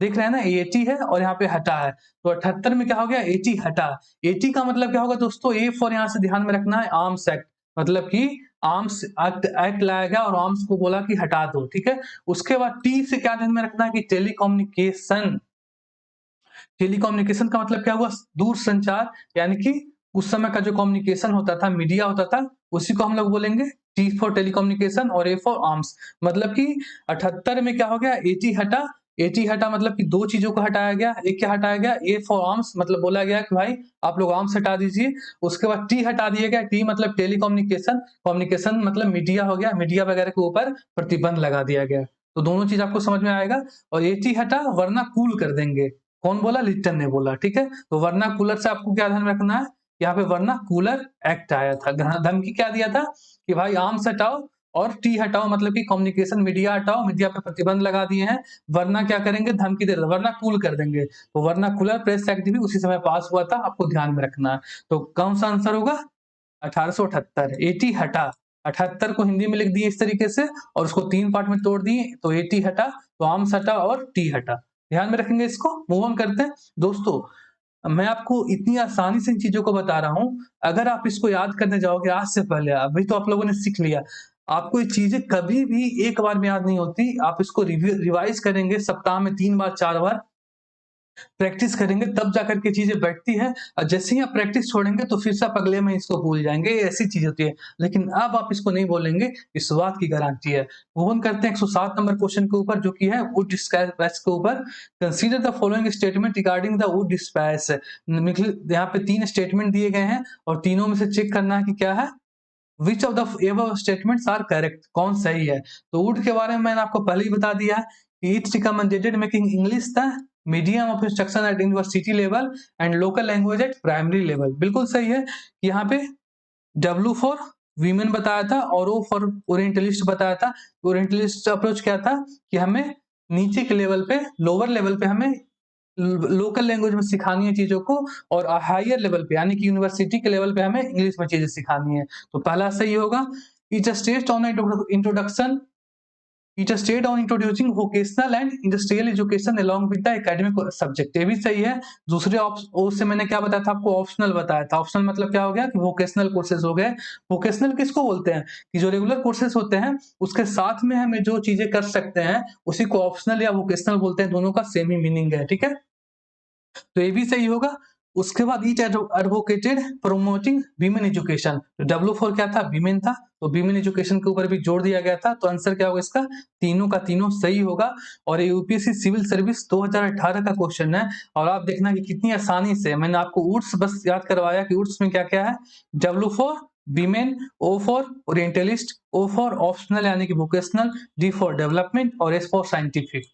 देख रहे हैं ना 80 है और यहाँ पे हटा है, तो 78 में क्या हो गया 80 हटा। 80 का मतलब क्या होगा दोस्तों, ए फॉर यहाँ से ध्यान में रखना है आर्म्स एक्ट, मतलब कि आर्म्स एक्ट लाया गया और आर्म्स को बोला कि हटा दो, ठीक है। उसके बाद टी से क्या ध्यान में रखना है कि टेलीकम्युनिकेशन, टेलीकम्युनिकेशन का मतलब क्या हुआ, दूर संचार, यानी कि उस समय का जो कम्युनिकेशन होता था, मीडिया होता था, उसी को हम लोग बोलेंगे टी फॉर टेलीकम्युनिकेशन और ए फॉर आर्म्स। मतलब कि 78 में क्या हो गया 80 हटा, 80 हटा मतलब कि दो चीजों को हटाया गया, एक क्या हटाया गया ए फॉर आर्म्स, मतलब बोला गया कि भाई आप लोग आर्म्स हटा दीजिए। उसके बाद टी हटा दिया गया, टी मतलब टेलीकम्युनिकेशन, कम्युनिकेशन मतलब मीडिया हो गया, मीडिया वगैरह के ऊपर प्रतिबंध लगा दिया गया। तो दोनों चीज आपको समझ में आएगा। और 80 हटा वरना कूल कर देंगे, कौन बोला, लिप्टन ने बोला, ठीक है। तो वरना कूलर से आपको क्या ध्यान रखना है, यहाँ पे वरना कूलर एक्ट आया था, धमकी क्या दिया था कि भाई आर्म्स हटाओ और टी हटाओ, मतलब कि कम्युनिकेशन मीडिया हटाओ, मीडिया पे प्रतिबंध लगा दिए हैं, वरना क्या करेंगे, धमकी दे रहे, वरना कूल कर देंगे। तो वरना कूलर प्रेस एक्ट भी उसी समय पास हुआ था, आपको ध्यान में रखना है। तो कौन सा आंसर होगा 1878, 80 हटा, 78 को हिंदी में लिख दिए इस तरीके से और उसको 3 पार्ट में तोड़ दिए, तो 80 हटा, तो आर्म्स हटा और टी हटा, ध्यान में रखेंगे इसको। मूव ऑन करते हैं दोस्तों। मैं आपको इतनी आसानी से इन चीजों को बता रहा हूं, अगर आप इसको याद करने जाओगे आज से पहले, अभी तो आप लोगों ने सीख लिया, आपको ये चीजें कभी भी एक बार में याद नहीं होती। आप इसको रिवाइज करेंगे सप्ताह में 3 बार 4 बार प्रैक्टिस करेंगे, तब जाकर के चीजें बैठती है। और जैसे ही आप प्रैक्टिस छोड़ेंगे तो फिर से आप अगले में इसको भूल जाएंगे, ये ऐसी चीज होती है। लेकिन अब आप इसको नहीं बोलेंगे, इस बात की गारंटी है। मूव करते हैं 107 नंबर क्वेश्चन के ऊपर, जो कि है वुड डिस्पैच के ऊपर। Consider the following statement regarding the Wood dispatch. यहाँ पे 3 स्टेटमेंट दिए गए हैं और तीनों में से चेक करना है कि क्या है, which of the above statements are correct, कौन सही है। तो वुड के बारे में मैंने आपको पहले ही बता दिया है कि it recommended making English the medium of instruction at university level and local language at primary level, बिल्कुल सही है। यहाँ पे W फॉर वीमेन बताया था और O फॉर ओरिएंटलिस्ट बताया था। ओरिएंटलिस्ट अप्रोच क्या था कि हमें नीचे के लेवल पे, लोअर लेवल पे हमें लोकल लैंग्वेज में सिखानी है चीजों को, और हायर लेवल पे यानी कि यूनिवर्सिटी के लेवल पे हमें इंग्लिश में चीजें सिखानी है। तो पहला सही होगा। It state on introduction, it state on introducing vocational and industrial education along with the academic subject, ये भी सही है। दूसरे ओ से मैंने क्या बताया था आपको, ऑप्शनल बताया था। ऑप्शनल मतलब क्या हो गया कि वोकेशनल कोर्सेज हो गए। वोकेशनल किसको बोलते हैं कि जो रेगुलर कोर्सेज होते हैं उसके साथ में हमें जो चीजें कर सकते हैं उसी को ऑप्शनल या वोकेशनल बोलते हैं, दोनों का सेम ही मीनिंग है, ठीक है। तो ये भी सही होगा। उसके बाद each advocated promoting women education, W for क्या था, वीमेन था, तो वीमेन एजुकेशन के ऊपर भी जोर दिया गया था। तो आंसर क्या होगा इसका, तीनों का तीनों सही होगा। और ये यूपीएससी सिविल सर्विस 2018 का क्वेश्चन है। और आप देखना कि कितनी आसानी से मैंने आपको उड्स बस याद करवाया कि उड्स में क्या क्या है, W for women, O for orientalist, O for optional यानी कि वोकेशनल, D फॉर डेवलपमेंट और S फॉर साइंटिफिक।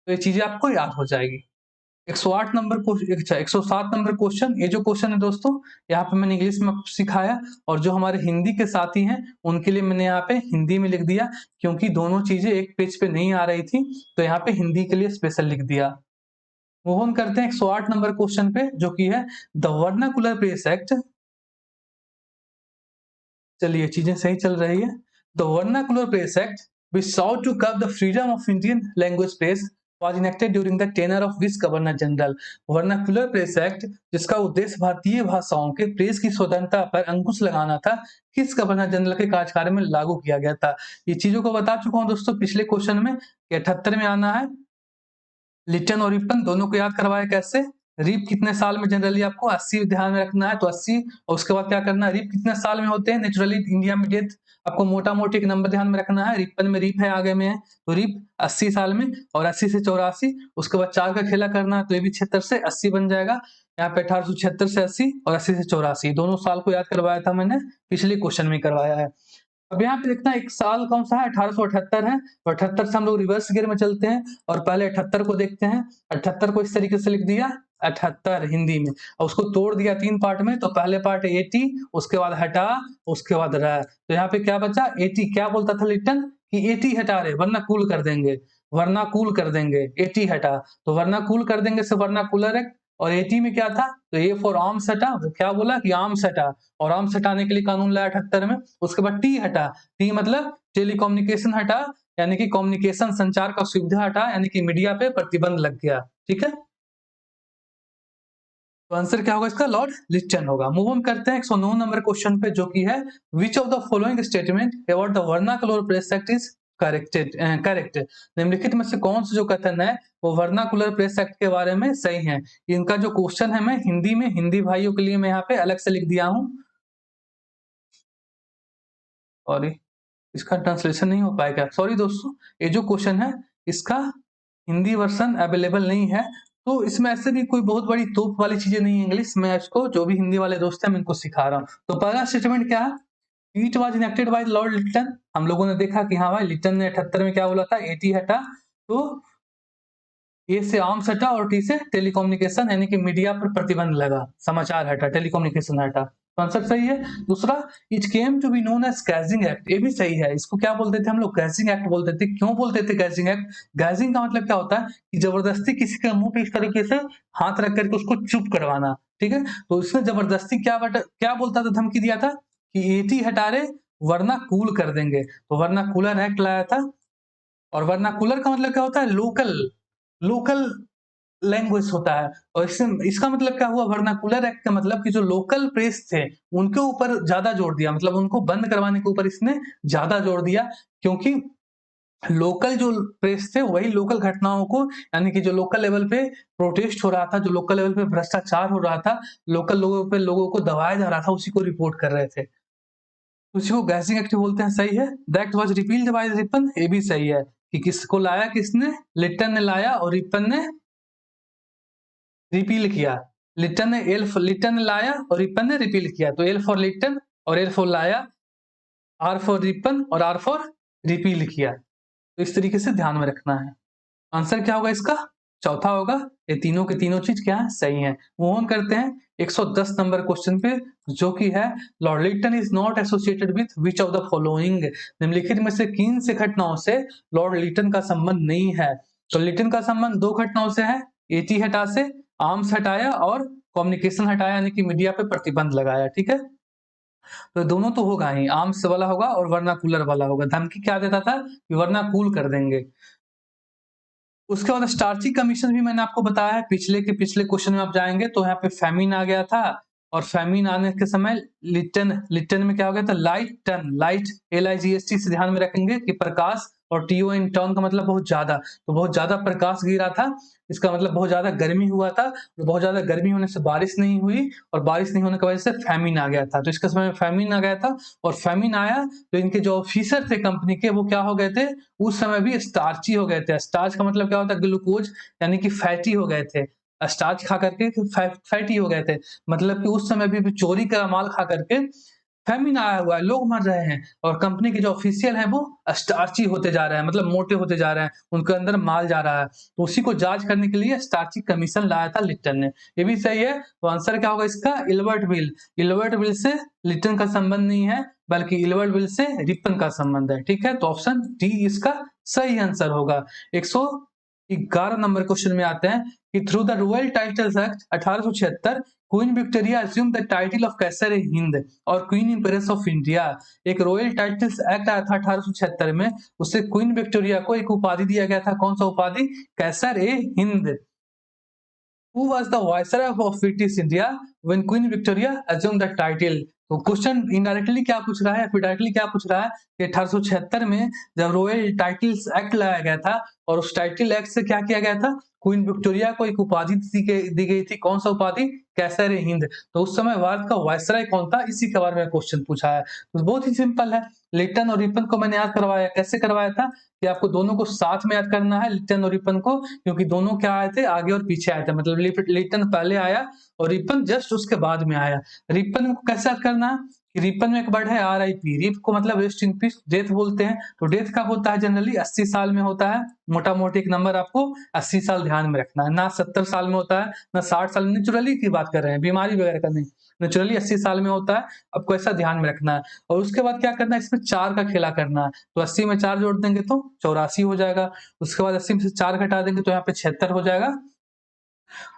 तो ये चीजें आपको याद हो जाएगी। 108 नंबर क्वेश्चन, अच्छा 107 नंबर क्वेश्चन, ये जो क्वेश्चन है दोस्तों, यहाँ पे मैंने इंग्लिश में सिखाया और जो हमारे हिंदी के साथी हैं उनके लिए मैंने यहाँ पे हिंदी में लिख दिया, क्योंकि दोनों चीजें एक पेज पे नहीं आ रही थी, तो यहाँ पे हिंदी के लिए स्पेशल लिख दिया। मूव ऑन करते हैं 108 नंबर क्वेश्चन पे, जो कि है द वर्नाकुलर प्रेस एक्ट। चलिए चीजें सही चल रही है। The vernacular press act which sought to curb the freedom of Indian language press was enacted during the tenure of which Governor General। Vernacular press act, जिसका उद्देश्य भारतीय भाषाओं के प्रेस की स्वतंत्रता पर अंकुश लगाना था, किस गवर्नर जनरल के कार्यकाल में लागू किया गया था। ये चीजों को बता चुका हूं दोस्तों पिछले क्वेश्चन में, 78 में आना है। लिप्टन और रिपन दोनों को याद करवाया कैसे, रिप कितने साल में जनरली आपको 80 ध्यान में रखना है, तो 80। और उसके बाद क्या करना है, रिप कितने साल में होते हैं नेचुरली इंडिया में डेथ, आपको मोटा मोटी एक नंबर ध्यान में रखना है। रिपन में रिप है आगे में है, तो रिप 80 साल में, और 80 से 84, उसके बाद 4 का खेला करना है, तो ये भी 76 से 80 बन जाएगा। यहाँ पे 1876 से 80 और 80 से 84 दोनों साल को याद करवाया था मैंने, पिछले क्वेश्चन में करवाया है। अब यहाँ पे देखना एक साल कौन सा है, 1878 है, तो 78 से हम लोग रिवर्स गियर में चलते हैं और पहले 78 को देखते हैं। 78 को इस तरीके से लिख दिया 78 हिंदी में, और उसको तोड़ दिया 3 पार्ट में, तो पहले पार्ट 80, उसके बाद हटा, उसके बाद रह, तो यहाँ पे क्या बचा 80। क्या बोलता था लिप्टन कि 80 हटा रहे वरना कूल कर देंगे, वरना कूल कर देंगे, 80 हटा, तो वरना कूल कर देंगे से वरना कूलर है, और 80 में क्या था, तो ए फॉर आर्म्स हटा, वो क्या बोला कि आर्म्स हटा, और आर्म्स हटाने के लिए कानून लाया 78 में। उसके बाद टी हटा, टी मतलब टेलीकम्युनिकेशन हटा, यानी कि कम्युनिकेशन संचार का सुविधा हटा, यानी कि मीडिया पे प्रतिबंध लग गया। ठीक है, तो आंसर क्या होगा इसका, लॉर्ड लिस्टन होगा। मूव ऑन करते हैं 109 नंबर क्वेश्चन पे, जो कि है which of the following statement about the vernacular press act is correct. निम्नलिखित में से कौन सा जो कथन है वो वर्नाकुलर प्रेस एक्ट के बारे में सही है। इनका जो क्वेश्चन है मैं हिंदी में, हिंदी भाइयों के लिए मैं यहाँ पे अलग से लिख दिया हूँ, और इसका ट्रांसलेशन नहीं हो पाएगा, सॉरी दोस्तों। ये जो क्वेश्चन है इसका हिंदी वर्जन अवेलेबल नहीं है, तो इसमें ऐसे भी कोई बहुत बड़ी तोप वाली चीजें नहीं है इंग्लिश में। इसको जो भी हिंदी वाले दोस्त हैं मैं इनको सिखा रहा हूँ। तो पहला स्टेटमेंट क्या है, it was enacted by Lord Lytton. हम लोगों ने देखा कि हाँ भाई लिटन ने 78 में क्या बोला था, 80 हटा, तो ए से आर्म्स हटा और टी से टेलीकम्युनिकेशन यानी कि मीडिया पर प्रतिबंध लगा, समाचार हटा, टेलीकम्युनिकेशन हटा, तो आंसर सही है। दूसरा, it came to be known as gagging act, ये भी सही है। इसको क्या बोलते थे हम लोग, गैजिंग एक्ट बोलते थे। क्यों बोलते थे गैजिंग एक्ट, गैजिंग का मतलब क्या होता है कि जबरदस्ती किसी के मुंह पे इस तरीके से हाथ रख करके उसको चुप करवाना। ठीक है, तो इसने जबरदस्ती क्या बोलता था, धमकी दिया था कि एटी हटा रहे वरना कूल कर देंगे, तो वरना कूलर एक्ट लाया था। और वर्नाकुलर का मतलब क्या होता है, लोकल, लोकल लैंग्वेज होता है। और इससे इसका मतलब क्या हुआ, वर्नाकुलर एक्ट का मतलब कि जो लोकल प्रेस थे उनके ऊपर ज्यादा जोर दिया, मतलब उनको बंद करवाने के ऊपर इसने ज्यादा जोर दिया। क्योंकि लोकल जो प्रेस थे वही लोकल घटनाओं को, यानी कि जो लोकल लेवल पे प्रोटेस्ट हो रहा था, जो लोकल लेवल पे भ्रष्टाचार हो रहा था, लोकल लोगों पे लोगों को दबाया जा रहा था, उसी को रिपोर्ट कर रहे थे, उसी को गैसिंग एक्ट बोलते हैं। सही है, that was repealed by Ripon, ये भी सही है कि किसको लाया, किसने, लिटन ने लाया और रिपन ने रिपील किया। लिटन ने लाया और रिपन ने रिपील किया, तो एल फॉर लिटन और एल फॉर लाया, आर फॉर रिपन और आर फॉर रिपील किया। तो इस तरीके से ध्यान में रखना है। आंसर क्या होगा इसका, चौथा होगा। ये तीनों के तीनों चीज क्या है, सही है। मूव ऑन करते हैं 110 नंबर क्वेश्चन पे, जो कि है Lord Lytton is not associated with which of the following, निम्नलिखित में से किन से घटनाओं से लॉर्ड लिटन का संबंध नहीं है। तो लिटन का संबंध दो घटनाओं से है, एटी हटा से, आर्म्स हटाया और कम्युनिकेशन हटाया, यानी कि मीडिया पे प्रतिबंध लगाया। ठीक है, तो दोनों तो होगा ही, आर्म्स वाला होगा और वर्नाकुलर वाला होगा। धमकी क्या देता था कि वर्नाकुल कर देंगे। उसके बाद स्टार्ची कमीशन भी मैंने आपको बताया है, पिछले क्वेश्चन में आप जाएंगे तो यहाँ पे फैमिन आ गया था, और फैमिन आने के समय लिटन लिटन में क्या हो गया था, लाइट LIGHT से ध्यान में रखेंगे कि प्रकाश, और TON टर्न का मतलब बहुत ज्यादा, तो बहुत ज्यादा प्रकाश गिरा था, इसका मतलब बहुत ज्यादा गर्मी हुआ था, और बहुत ज्यादा गर्मी होने से बारिश नहीं हुई, और बारिश नहीं होने की वजह से फैमिन आ गया था। तो इसके समय में फैमिन आ गया था, और फैमिन आया तो इनके जो ऑफिसर थे कंपनी के, वो क्या हो गए थे, उस समय भी स्टार्ची हो गए थे। स्टार्च का मतलब क्या होता है, ग्लूकोज, यानी कि फैटी हो गए थे। स्टार्च खा करके फैटी हो गए थे, मतलब कि उस समय भी चोरी का माल खा करके फैमिन आया हुआ है, लोग मर रहे हैं, और कंपनी के जो ऑफिशियल हैं वो स्टार्ची होते जा रहे हैं, मतलब मोटे होते जा रहे हैं, उनके अंदर माल जा रहा है। तो उसी को जांच करने के लिए स्टार्ची कमीशन लाया था लिटन ने, ये भी सही है। तो आंसर क्या होगा इसका, इल्बर्ट बिल से लिटन का संबंध नहीं है, बल्कि इल्बर्ट बिल से रिपन का संबंध है। ठीक है, तो ऑप्शन डी इसका सही आंसर होगा। 111 नंबर क्वेश्चन में आते हैं कि through the Royal Titles Act 1876 Queen Victoria assume the title of Kaiser e Hind और क्वीन इंप्रेस ऑफ इंडिया। एक रॉयल टाइटल्स एक्ट आया था 1876 में, उससे क्वीन विक्टोरिया को एक उपाधि दिया गया था, कौन सा उपाधि, कैसर e Hind. Who was the viceroy of British India when Queen Victoria assumed the title? तो क्वेश्चन इनडायरेक्टली क्या पूछ रहा है, फिर डायरेक्टली क्या पूछ रहा है कि 1876 में जब रॉयल टाइटल्स एक्ट लाया गया था, और उस टाइटल एक्ट से क्या किया गया था, क्वीन विक्टोरिया को एक उपाधि दी गई थी, कौन सा उपाधि, कैसर ए हिंद। तो उस समय भारत का वायसराय कौन था, इसी के बारे में क्वेश्चन पूछा है। तो बहुत ही सिंपल है, लिटन और रिपन को मैंने याद करवाया, कैसे करवाया था कि आपको दोनों को साथ में याद करना है, लिटन और रिपन को, क्योंकि दोनों क्या आए थे, आगे और पीछे आए थे, मतलब लिटन पहले आया और रिपन जस्ट उसके बाद में आया। रिपन को कैसे याद करना है कि रिपन में एक वर्ड है RIP, रिप को मतलब रेस्ट इन पीस, डेथ बोलते हैं। तो डेथ कब होता है, जनरली 80 साल में होता है, मोटा मोटी एक नंबर आपको 80 साल ध्यान में रखना है, ना 70 साल में होता है, ना 60 साल में, नेचुरली की बात कर रहे हैं, बीमारी वगैरह का नहीं, नेचुरली 80 साल में होता है, आपको ऐसा ध्यान में रखना है। और उसके बाद क्या करना है, इसमें 4 का खेला करना है, तो 80 में 4 जोड़ देंगे तो 84 हो जाएगा, उसके बाद 80 में से 4 घटा देंगे तो यहाँ पे 76 हो जाएगा,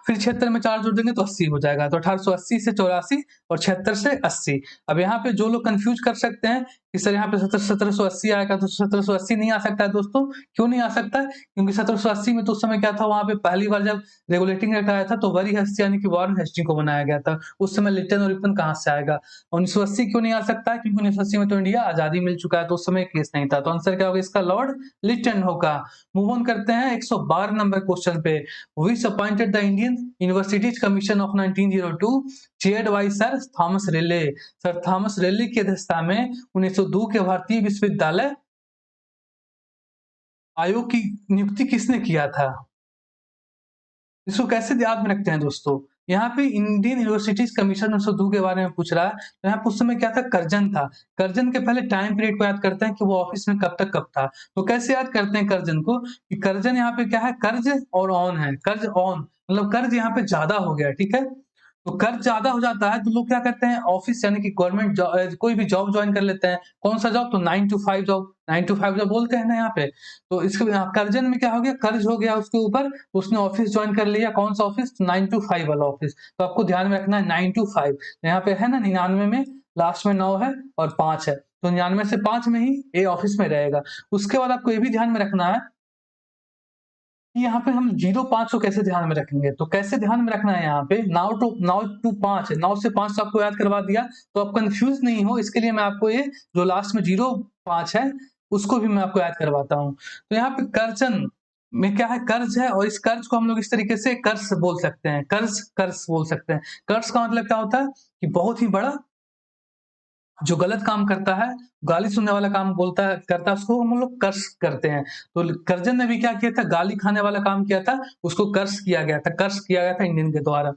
फिर 76 में 4 जोड़ देंगे तो 80 हो जाएगा। तो 1880 से 84 और 76 से 80। अब यहाँ पे जो लोग कंफ्यूज कर सकते हैं कि सर यहाँ पे 1780 आएगा, तो 1780 नहीं आ सकता है दोस्तों। क्यों नहीं आ सकता है? क्योंकि 1780 में तो उस समय क्या था, वहाँ पे पहली बार जब रेगुलेटिंग एक्ट आया था तो वरी हेस्टी यानी कि वॉरेन हेस्टी को बनाया गया था। उस समय लिप्टन और रिपन कहाँ से आएगा? 1980 क्यों नहीं आ सकता है? क्योंकि 1980 में तो इंडिया आजादी मिल चुका है, तो उस समय केस नहीं था। तो आंसर क्या होगा इसका? लॉर्ड लिप्टन होगा। मूव ऑन करते हैं 112 नंबर क्वेश्चन पे। Which appointed the Indian Universities Commission of 1902 chaired by Sir Thomas Riley। Sir Thomas Raleigh की अध्यक्षता में 1902 के भारतीय विश्वविद्यालय आयोग की नियुक्ति किसने किया था? इसको कैसे याद में रखते हैं दोस्तों? यहाँ पे इंडियन यूनिवर्सिटीज कमीशन 1902 के बारे में पूछ रहा है। तो यहाँ पे उस समय क्या था? कर्जन था। कर्जन के पहले टाइम पीरियड को याद करते हैं कि वो ऑफिस में कब तक कब था। तो कैसे याद करते हैं कर्जन को? कि कर्जन यहाँ पे क्या है? कर्ज और ऑन है। कर्ज ऑन मतलब कर्ज यहाँ पे ज्यादा हो गया, ठीक है। तो कर्ज ज्यादा हो जाता है तो लोग क्या करते हैं? ऑफिस यानी कि गवर्नमेंट कोई भी जॉब ज्वाइन कर लेते हैं। कौन सा जॉब? तो 9 to 5 जॉब। 9 to 5 जॉब बोलते हैं ना यहाँ पे। तो इसके कर्जन में क्या हो गया? कर्ज हो गया उसके ऊपर, उसने ऑफिस ज्वाइन कर लिया। कौन सा ऑफिस? 9 to 5 वाला ऑफिस। तो आपको ध्यान में रखना है 9 to 5। यहाँ पे है ना 99 में लास्ट में 9 है और 5 है, तो 99 से 5 में ही ए ऑफिस में रहेगा। उसके बाद आपको ये भी ध्यान में रखना है कि यहाँ पे हम 0-5 को कैसे ध्यान में रखेंगे। तो कैसे ध्यान में रखना है? यहाँ पे 9 to 5 है, 9 से 5 तो आपको याद करवा दिया। तो आप कंफ्यूज नहीं हो, इसके लिए मैं आपको ये जो लास्ट में 0-5 है उसको भी मैं आपको याद करवाता हूँ। तो यहाँ पे कर्जन में क्या है? कर्ज है, और इस कर्ज को हम लोग इस तरीके से कर्ज बोल सकते हैं। कर्ज कर्ज बोल सकते हैं। कर्ज का मतलब क्या होता है? कि बहुत ही बड़ा जो गलत काम करता है, गाली सुनने वाला काम बोलता है करता है, उसको हम लोग कर्ज करते हैं। तो कर्जन ने भी क्या किया था? गाली खाने वाला काम किया था, उसको कर्ज किया गया था। कर्ज किया गया था इंडियन के द्वारा।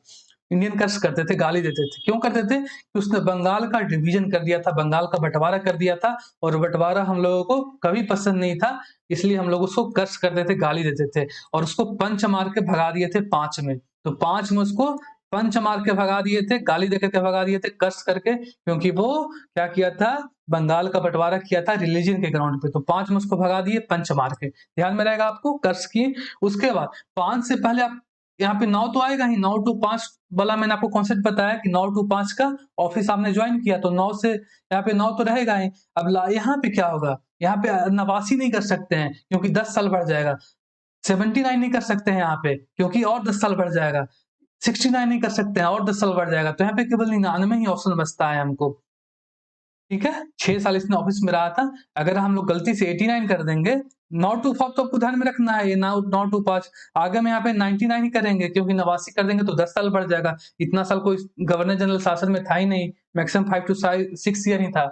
इंडियन कर्ज करते थे, गाली देते थे। क्यों करते थे? कि उसने बंगाल का डिवीजन कर दिया था, बंगाल का बंटवारा कर दिया था, और बंटवारा हम लोगों को कभी पसंद नहीं था, इसलिए हम लोग उसको कर्ज करते थे, गाली देते थे, और उसको पंच मार के भगा दिए थे 5 में। तो 5 में उसको पंच मार के भगा दिए थे, गाली देकर के भगा दिए थे, कर्ज करके, क्योंकि वो क्या किया था? बंगाल का बंटवारा किया था रिलीजन के ग्राउंड पे। तो 5 में उसको भगा दिए पंच मार के। ध्यान में रहेगा आपको, कर्ज किए। उसके बाद 5 से पहले आप यहाँ पे 9 तो आएगा ही। 9 to 5 वाला मैंने आपको कॉन्सेप्ट बताया कि 9 to 5 का ऑफिस आपने ज्वाइन किया, तो 9 से यहाँ पे 9 तो रहेगा ही। अब यहाँ पे क्या होगा? यहाँ पे नवासी नहीं कर सकते हैं क्योंकि 10 साल बढ़ जाएगा। 79 नहीं कर सकते हैं यहाँ पे क्योंकि और 10 साल बढ़ जाएगा। 69 नहीं कर सकते हैं और 10 साल बढ़ जाएगा। तो यहाँ पे केवल 99 ही ऑप्शन बचता है हमको, ठीक है। 6 साल इसने ऑफिस में रहा था। अगर हम लोग गलती से 89 कर देंगे, 9 to 5 तो आपको ध्यान में रखना है, ये 9 to 5 आगे में यहाँ पे 99 ही करेंगे, क्योंकि 89 कर देंगे तो 10 साल बढ़ जाएगा। इतना साल कोई गवर्नर जनरल शासन में था ही नहीं, मैक्सिमम 5 to 6 ईयर ही था।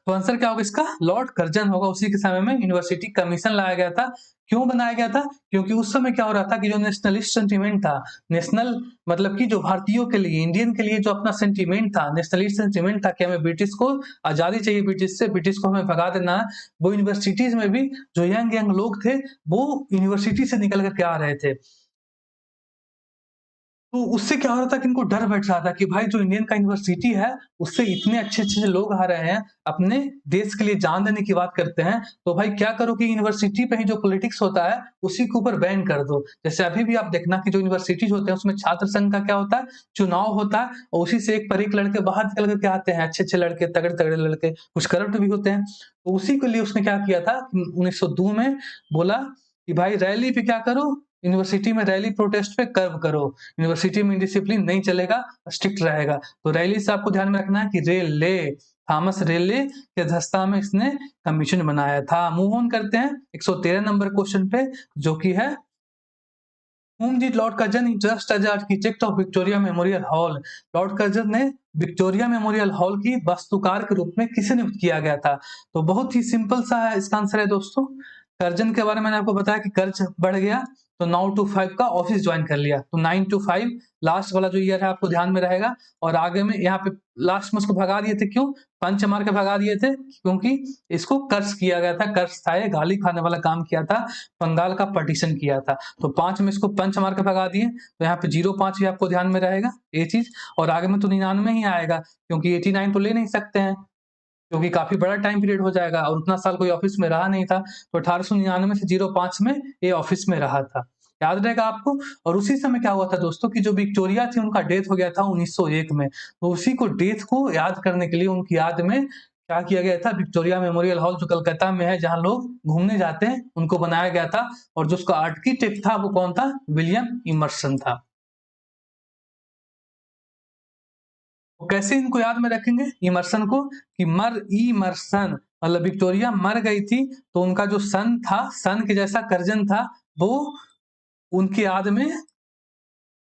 तो आंसर क्या होगा इसका? लॉर्ड कर्जन होगा। उसी के समय में यूनिवर्सिटी कमीशन लाया गया था। क्यों बनाया गया था? क्योंकि उस समय क्या हो रहा था कि जो नेशनलिस्ट सेंटीमेंट था, नेशनल मतलब कि जो भारतीयों के लिए, इंडियन के लिए जो अपना सेंटीमेंट था, नेशनलिस्ट सेंटीमेंट था कि हमें ब्रिटिश को आजादी चाहिए, ब्रिटिश से, ब्रिटिश को हमें भगा देना है। वो यूनिवर्सिटीज में भी जो यंग यंग लोग थे वो यूनिवर्सिटी से निकल कर के आ रहे थे। तो उससे क्या हो रहा था कि इनको डर बैठ रहा था कि भाई जो इंडियन का यूनिवर्सिटी है उससे इतने अच्छे-अच्छे लोग आ रहे हैं, अपने देश के लिए जान देने की बात करते हैं, तो भाई क्या करो कि यूनिवर्सिटी पे ही जो पॉलिटिक्स होता है उसी के ऊपर बैन कर दो। जैसे अभी भी आप देखना कि जो यूनिवर्सिटीज़ होते हैं उसमें छात्र संघ का क्या होता है, चुनाव होता है, और उसी से एक पर एक लड़के बाहर निकल कर के आते हैं, अच्छे-अच्छे लड़के, तगड़े-तगड़े लड़के, कुछ करप्ट भी होते हैं। तो उसी के लिए उसने क्या किया था 1902 में बोला कि भाई रैली पे क्या करो, यूनिवर्सिटी में रैली प्रोटेस्ट पे कर्व करो। यूनिवर्सिटी में डिसिप्लिन नहीं चलेगा, स्ट्रिक्ट रहेगा। तो रैली से आपको ध्यान में रखना है कि रेले, थॉमस रेले की अध्यक्षता में इसने कमीशन बनाया था। मूव ऑन करते हैं 113 नंबर क्वेश्चन पे, जो कि है whom did Lord Curzon entrust as architect of Victoria Memorial Hall। Lord Curzon ने विक्टोरिया मेमोरियल हॉल की वास्तुकार के रूप में किसे नियुक्त किया गया था? तो बहुत ही सिंपल सा है इसका आंसर है दोस्तों। कर्जन के बारे में मैंने आपको बताया कि कर्ज बढ़ गया तो 9 to 5 का ऑफिस ज्वाइन कर लिया, तो 9 to 5 लास्ट वाला जो ईयर है आपको ध्यान में रहेगा। और आगे में यहाँ पे लास्ट में उसको भगा दिए थे, क्यों? पंच मार के भगा दिए थे क्योंकि इसको कर्ज किया गया था। कर्ज था, ये गाली खाने वाला काम किया था, बंगाल का पार्टीशन किया था। तो 5 में इसको पंच मार के भगा दिए, तो यहाँ पे 0-5 भी आपको ध्यान में रहेगा ये चीज। और आगे में तो 99 ही आएगा क्योंकि 89 तो ले नहीं सकते हैं, क्योंकि काफी बड़ा टाइम पीरियड हो जाएगा और उतना साल कोई ऑफिस में रहा नहीं था। तो 1899 से 05 में ये ऑफिस में रहा था। याद रहेगा आपको। और उसी समय क्या हुआ था दोस्तों कि जो विक्टोरिया थी उनका डेथ हो गया था 1901 में। तो उसी को डेथ को याद करने के लिए उनकी याद में क्या किया गया था, विक्टोरिया मेमोरियल हॉल जो कलकत्ता में है जहां लोग घूमने जाते हैं, उनको बनाया गया था। और जो उसका आर्किटेक्ट था वो कौन था, विलियम इमर्सन था। तो कैसे इनको याद में रखेंगे इमर्सन को, कि इमर्सन मतलब विक्टोरिया मर गई थी तो उनका जो सन था, सन के जैसा कर्जन था, वो उनकी याद में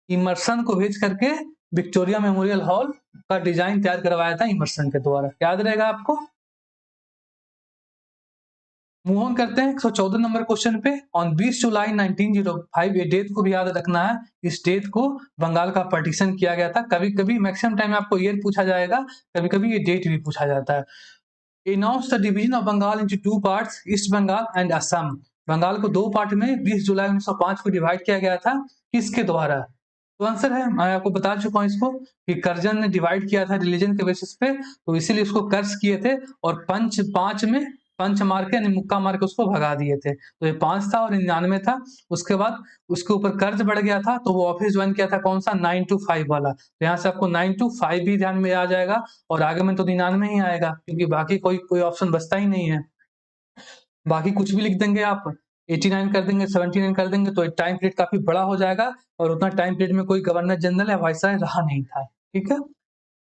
इमर्सन को भेज करके विक्टोरिया मेमोरियल हॉल का डिजाइन तैयार करवाया था इमर्सन के द्वारा। याद रहेगा आपको। मूव ऑन करते हैं 114 नंबर क्वेश्चन पे। ऑन 20 जुलाई 1905, ये डेट को भी याद रखना है, इस डेट को बंगाल का पार्टीशन किया गया था। कभी कभी मैक्सिमम टाइम आपको ईयर पूछा जाएगा, कभी कभी ये डेट भी पूछा जाता है। announced the division of Bengal into two parts, East Bengal and Assam. Bengal को दो पार्ट में 20 जुलाई 1905 को डिवाइड किया गया था, किसके द्वारा। तो आंसर है, मैं आपको बता चुका हूं इसको, कि कर्जन ने डिवाइड किया था रिलीजन के बेसिस पे, तो इसीलिए उसको कर्ज किए थे और पंच पांच में पंच मार के यानी मुक्का मार के उसको भगा दिए थे। तो ये 5 था और 99 था। उसके बाद उसके ऊपर कर्ज बढ़ गया था तो वो ऑफिस ज्वाइन किया था कौन सा, 925 वाला। तो यहाँ से आपको 925 भी ध्यान में आ जाएगा और आगे में तो 99 ही आएगा, क्योंकि बाकी कोई कोई ऑप्शन बचता ही नहीं है। बाकी कुछ भी लिख देंगे आप, 89 कर देंगे, 79 कर देंगे, तो टाइम पीरियड काफी बड़ा हो जाएगा और उतना टाइम पीरियड में कोई गवर्नर जनरल या वायसराय रहा नहीं था। ठीक है।